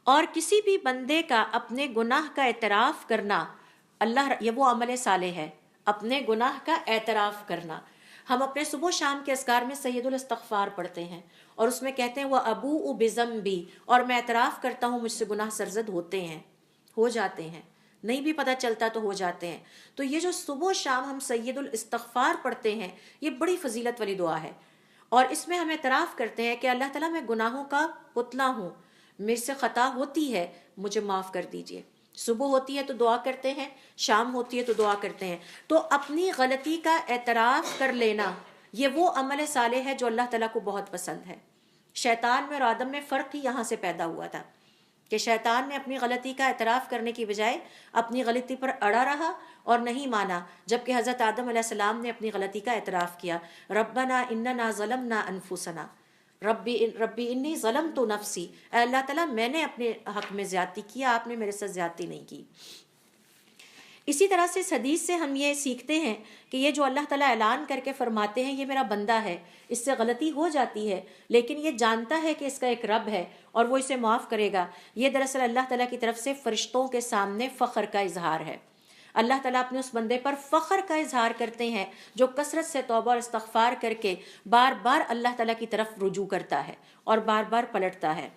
اور کسی بھی بندے کا اپنے گناہ کا اعتراف کرنا اللہ یہ وہ عمل صالح ہے، اپنے گناہ کا اعتراف کرنا۔ ہم اپنے صبح و شام کے اذکار میں سید الاستغفار پڑھتے ہیں اور اس میں کہتے ہیں وَأَبُوءُ بِذَنبِی، اور میں اعتراف کرتا ہوں مجھ سے گناہ سرزد ہوتے ہیں، ہو جاتے ہیں، نہیں بھی پتہ چلتا تو ہو جاتے ہیں۔ تو یہ جو صبح و شام ہم سید الاستغفار پڑھتے ہیں، یہ بڑی فضیلت والی دعا ہے، اور اس میں ہم اعتراف کرتے ہیں کہ اللہ تعالیٰ میں گناہوں کا پتلا ہوں، میرے سے خطا ہوتی ہے، مجھے معاف کر دیجئے۔ صبح ہوتی ہے تو دعا کرتے ہیں، شام ہوتی ہے تو دعا کرتے ہیں۔ تو اپنی غلطی کا اعتراف کر لینا یہ وہ عمل صالح ہے جو اللہ تعالیٰ کو بہت پسند ہے۔ شیطان میں اور آدم میں فرق ہی یہاں سے پیدا ہوا تھا کہ شیطان نے اپنی غلطی کا اعتراف کرنے کی بجائے اپنی غلطی پر اڑا رہا اور نہیں مانا، جبکہ حضرت آدم علیہ السلام نے اپنی غلطی کا اعتراف کیا۔ ربنا اننا ظلمنا انفسنا ربی انی ظلمت نفسی، اے اللہ تعالیٰ میں نے اپنے حق میں زیادتی کیا، آپ نے میرے ساتھ زیادتی نہیں کی۔ اسی طرح سے اس حدیث سے ہم یہ سیکھتے ہیں کہ یہ جو اللہ تعالیٰ اعلان کر کے فرماتے ہیں یہ میرا بندہ ہے، اس سے غلطی ہو جاتی ہے لیکن یہ جانتا ہے کہ اس کا ایک رب ہے اور وہ اسے معاف کرے گا، یہ دراصل اللہ تعالیٰ کی طرف سے فرشتوں کے سامنے فخر کا اظہار ہے۔ اللہ تعالیٰ اپنے اس بندے پر فخر کا اظہار کرتے ہیں جو کثرت سے توبہ اور استغفار کر کے بار بار اللہ تعالیٰ کی طرف رجوع کرتا ہے اور بار بار پلٹتا ہے۔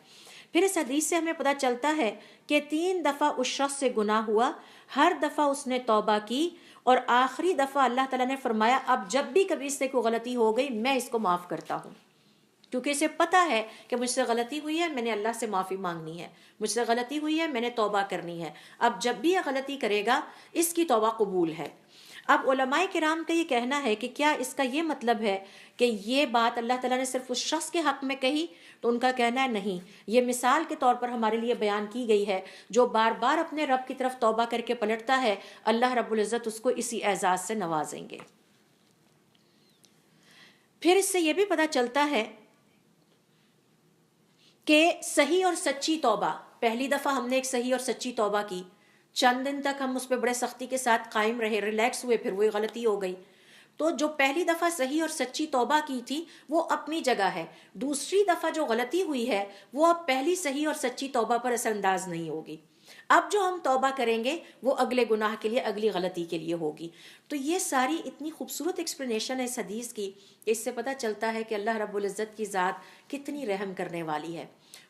پھر اس حدیث سے ہمیں پتہ چلتا ہے کہ 3 دفعہ اس شخص سے گناہ ہوا، ہر دفعہ اس نے توبہ کی، اور آخری دفعہ اللہ تعالیٰ نے فرمایا اب جب بھی کبھی اس سے کوئی غلطی ہو گئی میں اس کو معاف کرتا ہوں، کیونکہ اسے پتہ ہے کہ مجھ سے غلطی ہوئی ہے، میں نے اللہ سے معافی مانگنی ہے، مجھ سے غلطی ہوئی ہے، میں نے توبہ کرنی ہے، اب جب بھی یہ غلطی کرے گا اس کی توبہ قبول ہے۔ اب علماء کرام کا یہ کہنا ہے کہ کیا اس کا یہ مطلب ہے کہ یہ بات اللہ تعالیٰ نے صرف اس شخص کے حق میں کہی؟ تو ان کا کہنا ہے نہیں، یہ مثال کے طور پر ہمارے لیے بیان کی گئی ہے، جو بار بار اپنے رب کی طرف توبہ کر کے پلٹتا ہے اللہ رب العزت اس کو اسی اعزاز سے نوازیں گے۔ پھر اس سے یہ بھی پتہ چلتا ہے کہ صحیح اور سچی توبہ، پہلی دفعہ ہم نے ایک صحیح اور سچی توبہ کی، چند دن تک ہم اس پہ بڑے سختی کے ساتھ قائم رہے، ریلیکس ہوئے، پھر وہی غلطی ہو گئی، تو جو پہلی دفعہ صحیح اور سچی توبہ کی تھی وہ اپنی جگہ ہے، دوسری دفعہ جو غلطی ہوئی ہے وہ اب پہلی صحیح اور سچی توبہ پر اثر انداز نہیں ہوگی، اب جو ہم توبہ کریں گے وہ اگلے گناہ کے لیے، اگلی غلطی کے لیے ہوگی۔ تو یہ ساری اتنی خوبصورت ایکسپلینیشن ہے اس حدیث کی کہ اس سے پتہ چلتا ہے کہ اللہ رب العزت کی ذات کتنی رحم کرنے والی ہے۔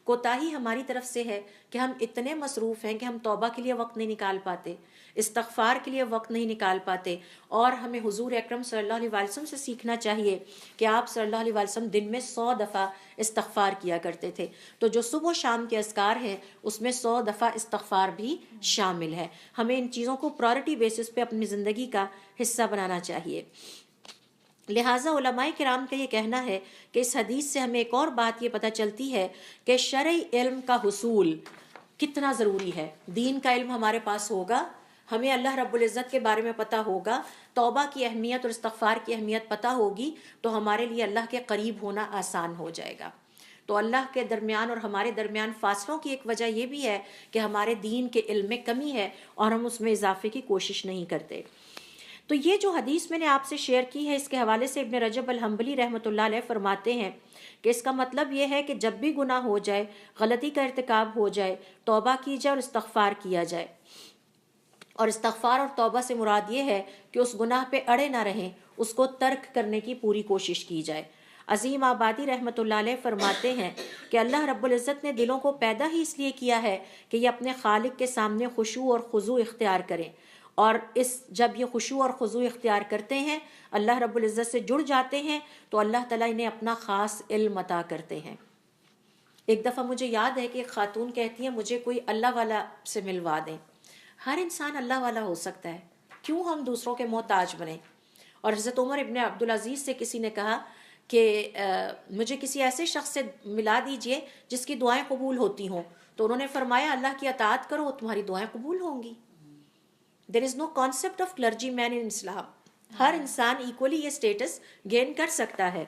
کوتاہی ہماری طرف سے ہے کہ ہم اتنے مصروف ہیں کہ ہم توبہ کے لیے وقت نہیں نکال پاتے، استغفار کے لیے وقت نہیں نکال پاتے، اور ہمیں حضور اکرم صلی اللہ علیہ وسلم سے سیکھنا چاہیے کہ آپ صلی اللہ علیہ وسلم دن میں 100 دفعہ استغفار کیا کرتے تھے، تو جو صبح و شام کے اذکار ہیں اس میں 100 دفعہ استغفار بھی شامل ہے۔ ہمیں ان چیزوں کو پرائرٹی بیسس پہ اپنی زندگی کا حصہ بنانا چاہیے۔ لہٰذا علماء کرام کا یہ کہنا ہے کہ اس حدیث سے ہمیں ایک اور بات یہ پتہ چلتی ہے کہ شرعی علم کا حصول کتنا ضروری ہے۔ دین کا علم ہمارے پاس ہوگا، ہمیں اللہ رب العزت کے بارے میں پتہ ہوگا، توبہ کی اہمیت اور استغفار کی اہمیت پتہ ہوگی، تو ہمارے لیے اللہ کے قریب ہونا آسان ہو جائے گا۔ تو اللہ کے درمیان اور ہمارے درمیان فاصلوں کی ایک وجہ یہ بھی ہے کہ ہمارے دین کے علم میں کمی ہے اور ہم اس میں اضافے کی کوشش نہیں کرتے۔ تو یہ جو حدیث میں نے آپ سے شیئر کی ہے اس کے حوالے سے ابن رجب الحنبلی رحمۃ اللہ علیہ فرماتے ہیں کہ اس کا مطلب یہ ہے کہ جب بھی گناہ ہو جائے، غلطی کا ارتکاب ہو جائے، توبہ کی جائے اور استغفار کیا جائے، اور استغفار اور توبہ سے مراد یہ ہے کہ اس گناہ پہ اڑے نہ رہیں، اس کو ترک کرنے کی پوری کوشش کی جائے۔ عظیم آبادی رحمۃ اللہ علیہ فرماتے ہیں کہ اللہ رب العزت نے دلوں کو پیدا ہی اس لیے کیا ہے کہ یہ اپنے خالق کے سامنے خشوع اور خضوع اختیار کریں، اور جب یہ خشوع اور خضوع اختیار کرتے ہیں، اللہ رب العزت سے جڑ جاتے ہیں، تو اللہ تعالیٰ انہیں اپنا خاص علم عطا کرتے ہیں۔ ایک دفعہ مجھے یاد ہے کہ ایک خاتون کہتی ہے مجھے کوئی اللہ والا سے ملوا دیں۔ ہر انسان اللہ والا ہو سکتا ہے، کیوں ہم دوسروں کے محتاج بنیں؟ اور حضرت عمر ابن عبدالعزیز سے کسی نے کہا کہ مجھے کسی ایسے شخص سے ملا دیجئے جس کی دعائیں قبول ہوتی ہوں، تو انہوں نے فرمایا اللہ کی اطاعت کرو، تمہاری دعائیں قبول ہوں گی۔ There is no concept of clergyman in Islam. ہر انسان ایکولی یہ سٹیٹس گین کر سکتا ہے۔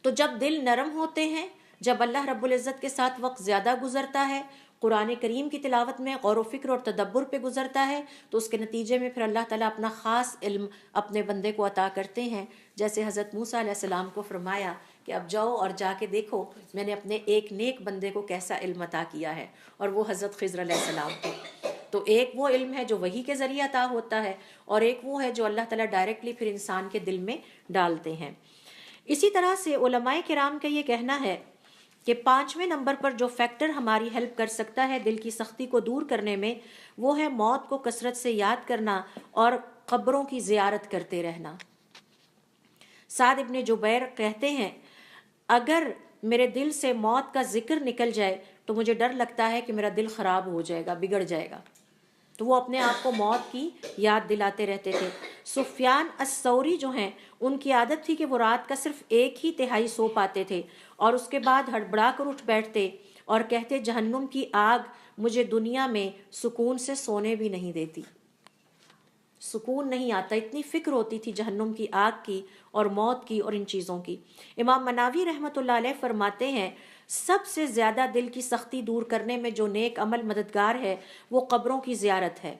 تو جب دل نرم ہوتے ہیں، جب اللہ رب العزت کے ساتھ وقت زیادہ گزرتا ہے، قرآن کریم کی تلاوت میں غور و فکر اور تدبر پہ گزرتا ہے، تو اس کے نتیجے میں پھر اللہ تعالیٰ اپنا خاص علم اپنے بندے کو عطا کرتے ہیں، جیسے حضرت موسیٰ علیہ السلام کو فرمایا کہ اب جاؤ اور جا کے دیکھو میں نے اپنے ایک نیک بندے کو کیسا علم عطا کیا ہے، اور وہ حضرت خضر علیہ السلام کو۔ تو ایک وہ علم ہے جو وحی کے ذریعے عطا ہوتا ہے، اور ایک وہ ہے جو اللہ تعالیٰ ڈائریکٹلی پھر انسان کے دل میں ڈالتے ہیں۔ اسی طرح سے علماء کرام کا یہ کہنا ہے کہ 5ویں نمبر پر جو فیکٹر ہماری ہیلپ کر سکتا ہے دل کی سختی کو دور کرنے میں، وہ ہے موت کو کثرت سے یاد کرنا اور قبروں کی زیارت کرتے رہنا۔ سعد ابن جبیر کہتے ہیں اگر میرے دل سے موت کا ذکر نکل جائے تو مجھے ڈر لگتا ہے کہ میرا دل خراب ہو جائے گا، بگڑ جائے گا۔ تو وہ اپنے آپ کو موت کی یاد دلاتے رہتے تھے۔ سفیان الثوری جو ہیں، ان کی عادت تھی کہ وہ رات کا صرف 1/3 سو پاتے تھے اور اس کے بعد ہڑبڑا کر اٹھ بیٹھتے اور کہتے جہنم کی آگ مجھے دنیا میں سکون سے سونے بھی نہیں دیتی، سکون نہیں آتا، اتنی فکر ہوتی تھی جہنم کی آگ کی اور موت کی اور ان چیزوں کی۔ امام مناوی رحمۃ اللہ علیہ فرماتے ہیں سب سے زیادہ دل کی سختی دور کرنے میں جو نیک عمل مددگار ہے وہ قبروں کی زیارت ہے۔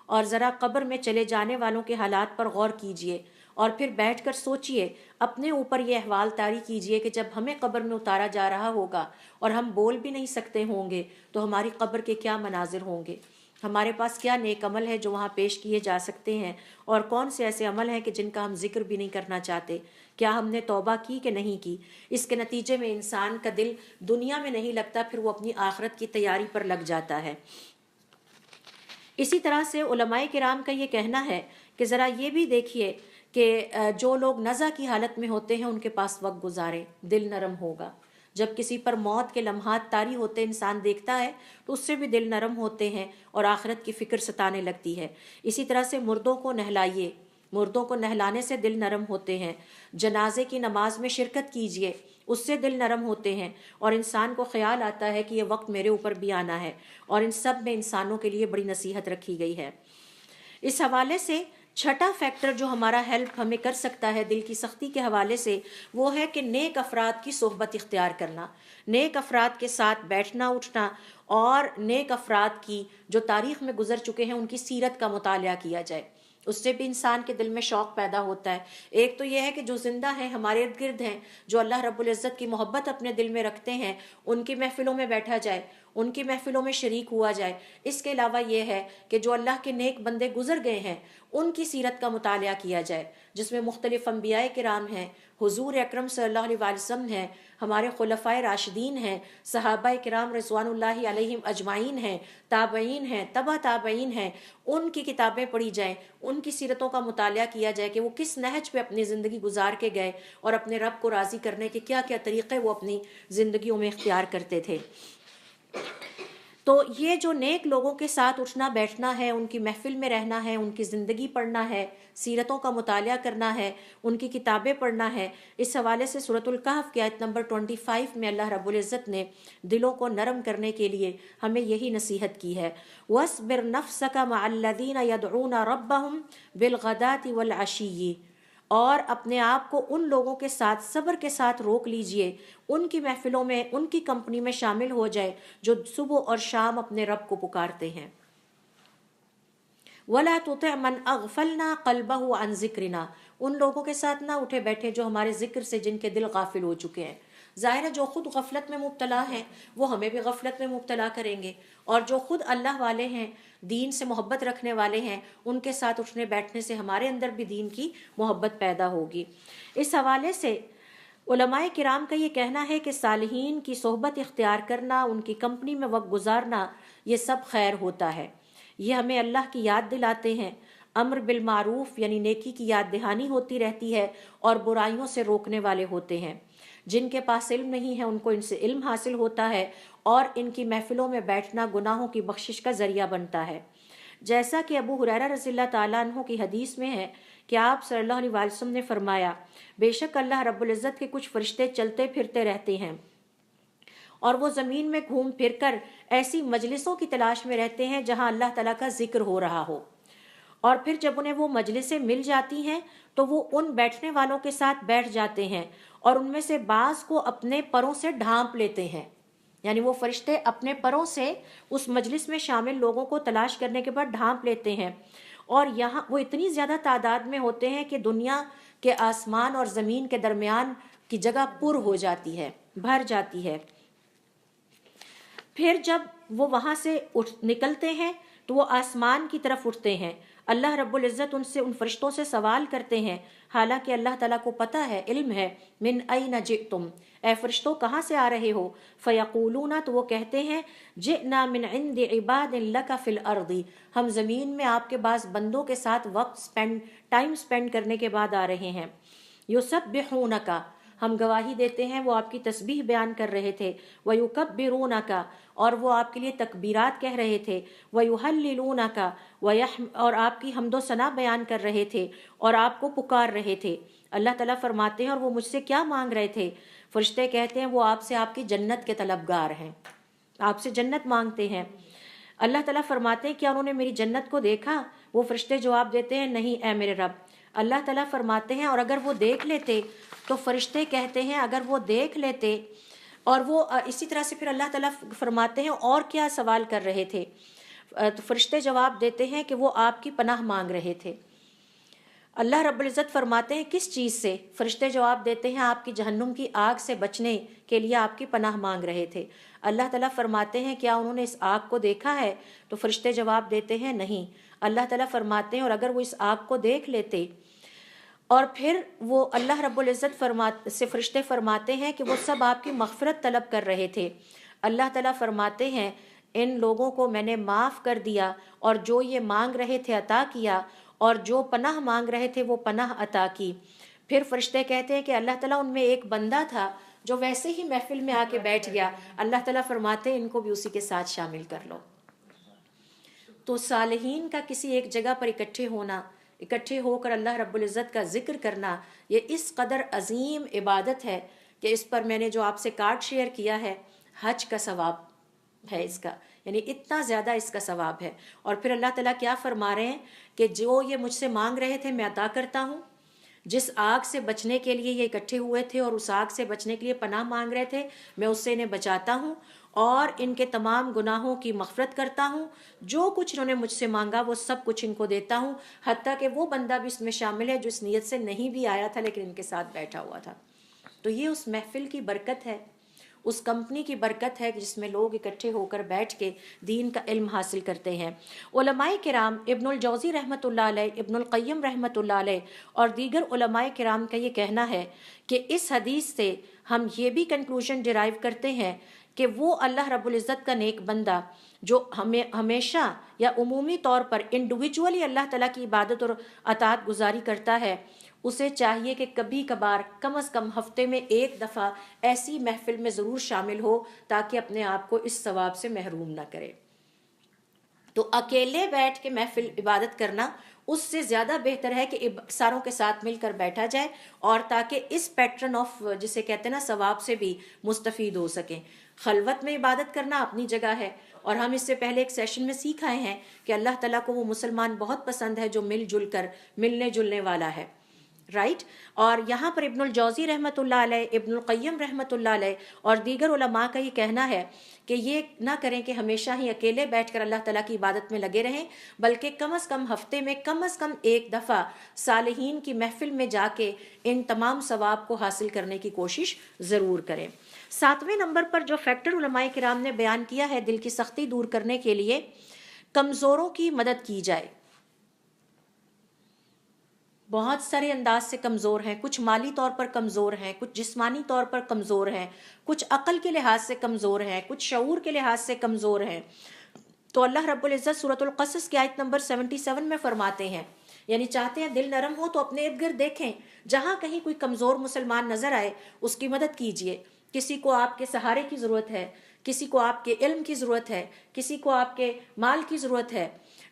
اور ذرا قبر میں چلے جانے والوں کے حالات پر غور کیجئے اور پھر بیٹھ کر سوچئے، اپنے اوپر یہ احوال طاری کیجئے کہ جب ہمیں قبر میں اتارا جا رہا ہوگا اور ہم بول بھی نہیں سکتے ہوں گے تو ہماری قبر کے کیا مناظر ہوں گے، ہمارے پاس کیا نیک عمل ہے جو وہاں پیش کیے جا سکتے ہیں، اور کون سے ایسے عمل ہیں کہ جن کا ہم ذکر بھی نہیں کرنا چاہتے، کیا ہم نے توبہ کی کہ نہیں کی۔ اس کے نتیجے میں انسان کا دل دنیا میں نہیں لگتا، پھر وہ اپنی آخرت کی تیاری پر لگ جاتا ہے۔ اسی طرح سے علماء کرام کا یہ کہنا ہے کہ ذرا یہ بھی دیکھیے کہ جو لوگ نزع کی حالت میں ہوتے ہیں ان کے پاس وقت گزاریں، دل نرم ہوگا۔ جب کسی پر موت کے لمحات طاری ہوتے انسان دیکھتا ہے تو اس سے بھی دل نرم ہوتے ہیں اور آخرت کی فکر ستانے لگتی ہے۔ اسی طرح سے مردوں کو نہلائیے، مردوں کو نہلانے سے دل نرم ہوتے ہیں۔ جنازے کی نماز میں شرکت کیجیے، اس سے دل نرم ہوتے ہیں اور انسان کو خیال آتا ہے کہ یہ وقت میرے اوپر بھی آنا ہے، اور ان سب میں انسانوں کے لیے بڑی نصیحت رکھی گئی ہے۔ اس حوالے سے چھٹا فیکٹر جو ہمارا ہیلپ ہمیں کر سکتا ہے دل کی سختی کے حوالے سے، وہ ہے کہ نیک افراد کی صحبت اختیار کرنا، نیک افراد کے ساتھ بیٹھنا اٹھنا، اور نیک افراد کی جو تاریخ میں گزر چکے ہیں ان کی سیرت کا مطالعہ کیا جائے۔ اس سے بھی انسان کے دل میں شوق پیدا ہوتا ہے۔ ایک تو یہ ہے کہ جو زندہ ہیں ہمارے ارد گرد ہیں، جو اللہ رب العزت کی محبت اپنے دل میں رکھتے ہیں، ان کی محفلوں میں بیٹھا جائے، ان کی محفلوں میں شریک ہوا جائے۔ اس کے علاوہ یہ ہے کہ جو اللہ کے نیک بندے گزر گئے ہیں ان کی سیرت کا مطالعہ کیا جائے، جس میں مختلف انبیاء کرام ہیں، حضور اکرم صلی اللہ علیہ وسلم ہیں، ہمارے خلفائے راشدین ہیں، صحابہ کرام رضوان اللہ علیہم اجمعین ہیں، تابعین ہیں، تبع تابعین ہیں، ان کی کتابیں پڑھی جائیں، ان کی سیرتوں کا مطالعہ کیا جائے کہ وہ کس نہج پہ اپنی زندگی گزار کے گئے اور اپنے رب کو راضی کرنے کے کیا کیا طریقے وہ اپنی زندگیوں میں اختیار کرتے تھے۔ تو یہ جو نیک لوگوں کے ساتھ اٹھنا بیٹھنا ہے، ان کی محفل میں رہنا ہے، ان کی زندگی پڑھنا ہے، سیرتوں کا مطالعہ کرنا ہے، ان کی کتابیں پڑھنا ہے، اس حوالے سے سورۃ الکہف کی آیت نمبر 25 میں اللہ رب العزت نے دلوں کو نرم کرنے کے لیے ہمیں یہی نصیحت کی ہے، وَاصْبِرْ نَفْسَكَ مَعَ الَّذِينَ يَدْعُونَ رَبَّهُمْ بِالْغَدَاةِ وَالْعَشِيِّ، اور اپنے آپ کو ان لوگوں کے ساتھ صبر کے ساتھ روک لیجئے، ان کی محفلوں میں، ان کی کمپنی میں شامل ہو جائے جو صبح اور شام اپنے رب کو پکارتے ہیں۔ وَلَا تُطِعْ مَنْ أَغْفَلْنَا قَلْبَهُ عَنْ ذِكْرِنَا، ان لوگوں کے ساتھ نہ اٹھے بیٹھے جو ہمارے ذکر سے جن کے دل غافل ہو چکے ہیں۔ ظاہر ہے جو خود غفلت میں مبتلا ہیں وہ ہمیں بھی غفلت میں مبتلا کریں گے، اور جو خود اللہ والے ہیں، دین سے محبت رکھنے والے ہیں، ان کے ساتھ اٹھنے بیٹھنے سے ہمارے اندر بھی دین کی محبت پیدا ہوگی۔ اس حوالے سے علماء کرام کا یہ کہنا ہے کہ صالحین کی صحبت اختیار کرنا، ان کی کمپنی میں وقت گزارنا، یہ سب خیر ہوتا ہے۔ یہ ہمیں اللہ کی یاد دلاتے ہیں، امر بالمعروف یعنی نیکی کی یاد دہانی ہوتی رہتی ہے، اور برائیوں سے روکنے والے ہوتے ہیں۔ جن کے پاس علم نہیں ہے ان کو ان سے علم حاصل ہوتا ہے، اور ان کی محفلوں میں بیٹھنا گناہوں کی بخشش کا ذریعہ بنتا ہے۔ جیسا کہ ابو ہریرہ رضی اللہ تعالیٰ عنہ کی حدیث میں ہے کہ آپ صلی اللہ علیہ وسلم نے فرمایا، بے شک اللہ رب العزت کے کچھ فرشتے چلتے پھرتے رہتے ہیں اور وہ زمین میں گھوم پھر کر ایسی مجلسوں کی تلاش میں رہتے ہیں جہاں اللہ تعالیٰ کا ذکر ہو رہا ہو، اور پھر جب انہیں وہ مجلسیں مل جاتی ہیں تو وہ ان بیٹھنے والوں کے ساتھ بیٹھ جاتے ہیں، اور ان میں سے بعض کو اپنے پروں سے ڈھانپ لیتے ہیں، یعنی وہ فرشتے اپنے پروں سے اس مجلس میں شامل لوگوں کو تلاش کرنے کے بعد ڈھانپ لیتے ہیں، اور یہاں وہ اتنی زیادہ تعداد میں ہوتے ہیں کہ دنیا کے آسمان اور زمین کے درمیان کی جگہ پر ہو جاتی ہے، بھر جاتی ہے۔ پھر جب وہ وہاں سے نکلتے ہیں تو وہ آسمان کی طرف اٹھتے ہیں. اللہ رب العزت ان فرشتوں سے سوال کرتے ہیں، حالانکہ اللہ تعالیٰ کو پتہ ہے، علم ہے، من این جئتم، اے فرشتوں کہاں سے آ رہے ہو؟ فیقولون، تو وہ کہتے ہیں، جئنا من عند عباد لک فی الارض، ہم زمین میں آپ کے بعض بندوں کے ساتھ ٹائم سپینڈ کرنے کے بعد آ رہے ہیں. یسبحونک، ہم گواہی دیتے ہیں وہ آپ کی تسبیح بیان کر رہے تھے. وَيُكَبِّرُونَكَ، اور وہ آپ کے لیے تکبیرات کہہ رہے تھے. وَيُحَلِّلُونَكَ، اور آپ کی حمد و ثنا بیان کر رہے تھے اور آپ کو پکار رہے تھے. اللہ تعالیٰ فرماتے ہیں اور وہ مجھ سے کیا مانگ رہے تھے؟ فرشتے کہتے ہیں وہ آپ سے آپ کی جنت کے طلبگار ہیں، آپ سے جنت مانگتے ہیں. اللہ تعالیٰ فرماتے ہیں کیا انہوں نے میری جنت کو دیکھا؟ وہ فرشتے جواب دیتے ہیں نہیں اے میرے رب. اللہ تعالیٰ فرماتے ہیں اور اگر وہ دیکھ لیتے، تو فرشتے کہتے ہیں اگر وہ دیکھ لیتے، اور وہ اسی طرح سے پھر اللہ تعالیٰ فرماتے ہیں اور کیا سوال کر رہے تھے؟ تو فرشتے جواب دیتے ہیں کہ وہ آپ کی پناہ مانگ رہے تھے. اللہ رب العزت فرماتے ہیں کس چیز سے؟ فرشتے جواب دیتے ہیں آپ کی جہنم کی آگ سے بچنے کے لیے آپ کی پناہ مانگ رہے تھے. اللہ تعالیٰ فرماتے ہیں کیا انہوں نے اس آگ کو دیکھا ہے؟ تو فرشتے جواب دیتے ہیں نہیں. اللہ تعالیٰ فرماتے ہیں اور اگر وہ اس آگ کو دیکھ لیتے، اور پھر وہ اللہ رب العزت سے فرشتے فرماتے ہیں کہ وہ سب آپ کی مغفرت طلب کر رہے تھے. اللہ تعالیٰ فرماتے ہیں ان لوگوں کو میں نے معاف کر دیا، اور جو یہ مانگ رہے تھے عطا کیا، اور جو پناہ مانگ رہے تھے وہ پناہ عطا کی. پھر فرشتے کہتے ہیں کہ اللہ تعالیٰ ان میں ایک بندہ تھا جو ویسے ہی محفل میں آ کے بیٹھ گیا. اللہ تعالیٰ فرماتے ہیں ان کو بھی اسی کے ساتھ شامل کر لو. تو صالحین کا کسی ایک جگہ پر اکٹھے ہو کر اللہ رب العزت کا ذکر کرنا، یہ اس قدر عظیم عبادت ہے کہ اس پر میں نے جو آپ سے کارڈ شیئر کیا ہے، حج کا ثواب ہے اس کا، یعنی اتنا زیادہ اس کا ثواب ہے. اور پھر اللہ تعالیٰ کیا فرما رہے ہیں کہ جو یہ مجھ سے مانگ رہے تھے میں عطا کرتا ہوں. جس آگ سے بچنے کے لیے یہ اکٹھے ہوئے تھے اور اس آگ سے بچنے کے لیے پناہ مانگ رہے تھے، میں اس سے انہیں بچاتا ہوں اور ان کے تمام گناہوں کی مغفرت کرتا ہوں. جو کچھ انہوں نے مجھ سے مانگا وہ سب کچھ ان کو دیتا ہوں، حتیٰ کہ وہ بندہ بھی اس میں شامل ہے جو اس نیت سے نہیں بھی آیا تھا لیکن ان کے ساتھ بیٹھا ہوا تھا. تو یہ اس محفل کی برکت ہے، اس کمپنی کی برکت ہے جس میں لوگ اکٹھے ہو کر بیٹھ کے دین کا علم حاصل کرتے ہیں. علماء کرام ابن الجوزی رحمۃ اللہ علیہ، ابن القیم رحمۃ اللہ علیہ اور دیگر علماء کرام کا یہ کہنا ہے کہ اس حدیث سے ہم یہ بھی کنکلوژن ڈرائیو کرتے ہیں کہ وہ اللہ رب العزت کا نیک بندہ جو ہمیشہ یا عمومی طور پر انڈیویجولی اللہ تعالیٰ کی عبادت اور اطاعت گزاری کرتا ہے، اسے چاہیے کہ کبھی کبھار کم از کم ہفتے میں ایک دفعہ ایسی محفل میں ضرور شامل ہو تاکہ اپنے آپ کو اس ثواب سے محروم نہ کرے. تو اکیلے بیٹھ کے محفل عبادت کرنا اس سے زیادہ بہتر ہے کہ ساروں کے ساتھ مل کر بیٹھا جائے، اور تاکہ اس پیٹرن آف جسے کہتے ہیں نا ثواب سے بھی مستفید ہو سکیں. خلوت میں عبادت کرنا اپنی جگہ ہے، اور ہم اس سے پہلے ایک سیشن میں سیکھ آئے ہیں کہ اللہ تعالیٰ کو وہ مسلمان بہت پسند ہے جو مل جل کر ملنے جلنے والا ہے، رائٹ. اور یہاں پر ابن الجوزی رحمۃ اللہ علیہ، ابن القیم رحمۃ اللہ علیہ اور دیگر علماء کا یہ کہنا ہے کہ یہ نہ کریں کہ ہمیشہ ہی اکیلے بیٹھ کر اللہ تعالیٰ کی عبادت میں لگے رہیں، بلکہ کم از کم ہفتے میں کم از کم ایک دفعہ صالحین کی محفل میں جا کے ان تمام ثواب کو حاصل کرنے کی کوشش ضرور کریں. 7ویں نمبر پر جو فیکٹر علماء کرام نے بیان کیا ہے دل کی سختی دور کرنے کے لیے، کمزوروں کی مدد کی جائے. بہت سارے انداز سے کمزور ہیں، کچھ مالی طور پر کمزور ہیں، کچھ جسمانی طور پر کمزور ہیں، کچھ عقل کے لحاظ سے کمزور ہیں، کچھ شعور کے لحاظ سے کمزور ہیں. تو اللہ رب العزت سورۃ القصص کی آیت نمبر 77 میں فرماتے ہیں، یعنی چاہتے ہیں دل نرم ہو تو اپنے ارد گرد دیکھیں، جہاں کہیں کوئی کمزور مسلمان نظر آئے اس کی مدد کیجیے. کسی کو آپ کے سہارے کی ضرورت ہے، کسی کو آپ کے علم کی ضرورت ہے، کسی کو آپ کے مال کی ضرورت ہے،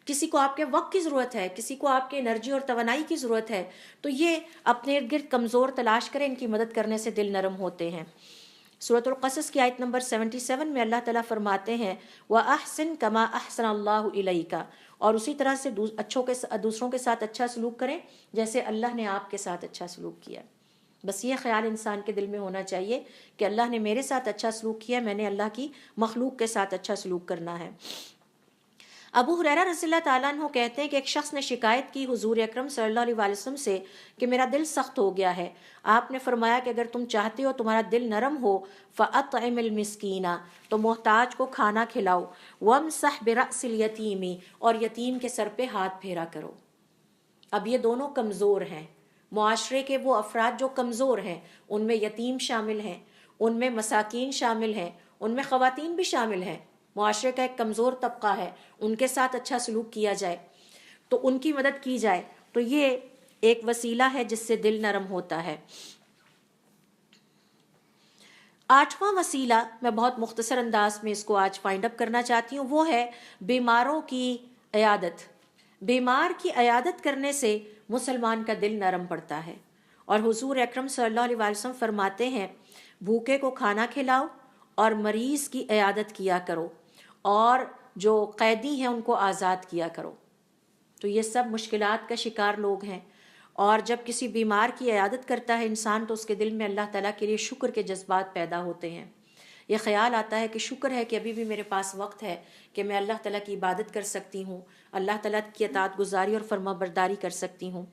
کسی کو آپ کے وقت کی ضرورت ہے، کسی کو آپ کے انرجی اور توانائی کی ضرورت ہے، تو یہ اپنے ارد گرد کمزور تلاش کریں، ان کی مدد کرنے سے دل نرم ہوتے ہیں. سورۃ القصص کی آیت نمبر 77 میں اللہ تعالیٰ فرماتے ہیں وَأَحْسِن كَمَا أَحْسَنَ اللَّهُ إِلَيْكَ، اور اسی طرح سے دوسروں کے ساتھ اچھا سلوک کریں جیسے اللہ نے آپ کے ساتھ اچھا سلوک کیا. بس یہ خیال انسان کے دل میں ہونا چاہیے کہ اللہ نے میرے ساتھ اچھا سلوک کیا، میں نے اللہ کی مخلوق کے ساتھ اچھا سلوک کرنا ہے. ابو ہریرہ رضی اللہ تعالیٰ عنہ کہتے ہیں کہ ایک شخص نے شکایت کی حضور اکرم صلی اللہ علیہ وسلم سے کہ میرا دل سخت ہو گیا ہے. آپ نے فرمایا کہ اگر تم چاہتے ہو تمہارا دل نرم ہو فَأَطْعِمِ الْمِسْكِينَ، تو محتاج کو کھانا کھلاؤ، وَامْسَحْ بِرَأْسِ الْيَتِيمِ، اور یتیم کے سر پہ ہاتھ پھیرا کرو. اب یہ دونوں کمزور ہیں، معاشرے کے وہ افراد جو کمزور ہیں، ان میں یتیم شامل ہیں، ان میں مساکین شامل ہیں، ان میں خواتین بھی شامل ہیں. معاشرے کا ایک کمزور طبقہ ہے، ان کے ساتھ اچھا سلوک کیا جائے، تو ان کی مدد کی جائے، تو یہ ایک وسیلہ ہے جس سے دل نرم ہوتا ہے. 8واں وسیلہ میں بہت مختصر انداز میں اس کو آج فائنڈ اپ کرنا چاہتی ہوں، وہ ہے بیماروں کی عیادت. بیمار کی عیادت کرنے سے مسلمان کا دل نرم پڑتا ہے. اور حضور اکرم صلی اللہ علیہ وسلم فرماتے ہیں بھوکے کو کھانا کھلاؤ اور مریض کی عیادت کیا کرو، اور جو قیدی ہیں ان کو آزاد کیا کرو. تو یہ سب مشکلات کا شکار لوگ ہیں، اور جب کسی بیمار کی عیادت کرتا ہے انسان تو اس کے دل میں اللہ تعالیٰ کے لیے شکر کے جذبات پیدا ہوتے ہیں. یہ خیال آتا ہے کہ شکر ہے کہ ابھی بھی میرے پاس وقت ہے کہ میں اللہ تعالیٰ کی عبادت کر سکتی ہوں، اللہ تعالیٰ کی اطاعت گزاری اور فرما برداری کر سکتی ہوں.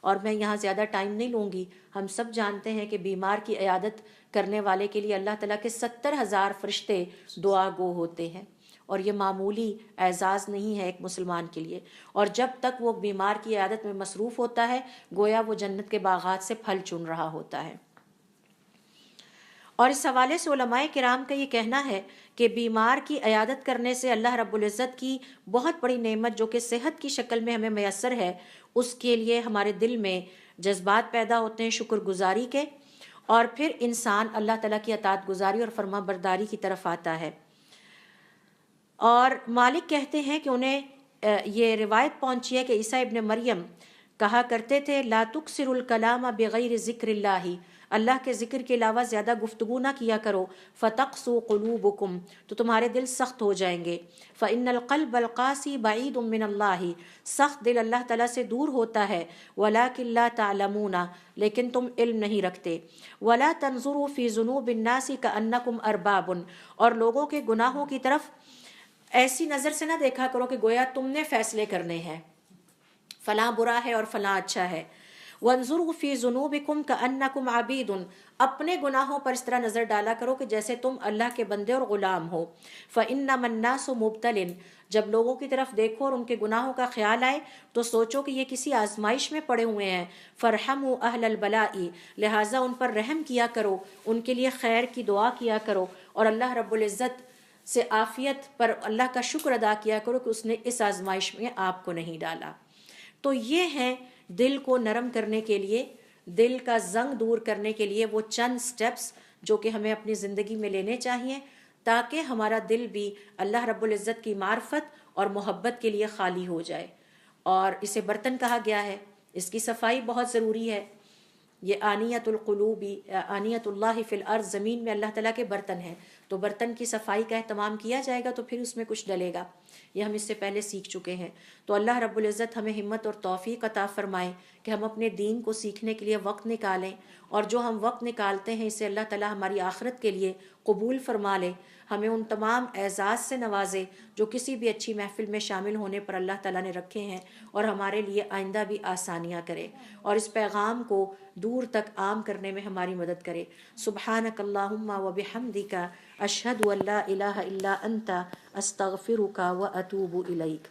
اور میں یہاں زیادہ ٹائم نہیں لوں گی. ہم سب جانتے ہیں کہ بیمار کی عیادت کرنے والے کے لیے اللہ تعالیٰ کے 70,000 فرشتے دعا گو ہوتے ہیں، اور یہ معمولی اعزاز نہیں ہے ایک مسلمان کے لیے. اور جب تک وہ بیمار کی عیادت میں مصروف ہوتا ہے گویا وہ جنت کے باغات سے پھل چن رہا ہوتا ہے. اور اس حوالے سے علماء کرام کا یہ کہنا ہے کہ بیمار کی عیادت کرنے سے اللہ رب العزت کی بہت بڑی نعمت جو کہ صحت کی شکل میں ہمیں میسر ہے، اس کے لیے ہمارے دل میں جذبات پیدا ہوتے ہیں شکر گزاری کے، اور پھر انسان اللہ تعالیٰ کی اطاعت گزاری اور فرما برداری کی طرف آتا ہے. اور مالک کہتے ہیں کہ انہیں یہ روایت پہنچی ہے کہ عیسیٰ ابن مریم کہا کرتے تھے لا تکثر الکلام بغیر ذکر اللہ کے ذکر کے علاوہ زیادہ گفتگو نہ کیا کرو، فتقسو قلوبکم، تو تمہارے دل سخت ہو جائیں گے. فإن القلب القاسي بعید من اللہ، سخت دل اللہ تعالیٰ سے دور ہوتا ہے. ولکن لا تعلمون، لیکن تم علم نہیں رکھتے. ولا تنظروا فی ذنوب الناس کأنکم ارباب، اور لوگوں کے گناہوں کی طرف ایسی نظر سے نہ دیکھا کرو کہ گویا تم نے فیصلے کرنے ہیں، فلاں برا ہے اور فلاں اچھا ہے. وانظروا فی ذنوبکم کأنکم عبید، اپنے گناہوں پر اس طرح نظر ڈالا کرو کہ جیسے تم اللہ کے بندے اور غلام ہو. فإنما الناس مبتل، جب لوگوں کی طرف دیکھو اور ان کے گناہوں کا خیال آئے تو سوچو کہ یہ کسی آزمائش میں پڑے ہوئے ہیں. فرحموا اہل البلاء، لہٰذا ان پر رحم کیا کرو، ان کے لیے خیر کی دعا کیا کرو، اور اللہ رب العزت سے عافیت پر اللہ کا شکر ادا کیا کرو کہ اس نے اس آزمائش میں آپ کو نہیں ڈالا. تو یہ ہیں دل کو نرم کرنے کے لیے، دل کا زنگ دور کرنے کے لیے وہ چند سٹیپس جو کہ ہمیں اپنی زندگی میں لینے چاہیے تاکہ ہمارا دل بھی اللہ رب العزت کی معرفت اور محبت کے لیے خالی ہو جائے. اور اسے برتن کہا گیا ہے، اس کی صفائی بہت ضروری ہے. یہ آنیت القلوب، آنیت اللہ فی الارض، زمین میں اللہ تعالیٰ کے برتن ہیں، تو برتن کی صفائی کا اہتمام کیا جائے گا تو پھر اس میں کچھ ڈلے گا. یہ ہم اس سے پہلے سیکھ چکے ہیں. تو اللہ رب العزت ہمیں ہمت اور توفیق عطا فرمائے کہ ہم اپنے دین کو سیکھنے کے لیے وقت نکالیں، اور جو ہم وقت نکالتے ہیں اسے اللہ تعالیٰ ہماری آخرت کے لیے قبول فرما لے. ہمیں ان تمام اعزاز سے نوازے جو کسی بھی اچھی محفل میں شامل ہونے پر اللہ تعالیٰ نے رکھے ہیں، اور ہمارے لیے آئندہ بھی آسانیاں کرے، اور اس پیغام کو دور تک عام کرنے میں ہماری مدد کرے. سبحانک اللہم و بحمدک، اشہد ان لا الہ الا انت، استغفرک و اتوب الیک.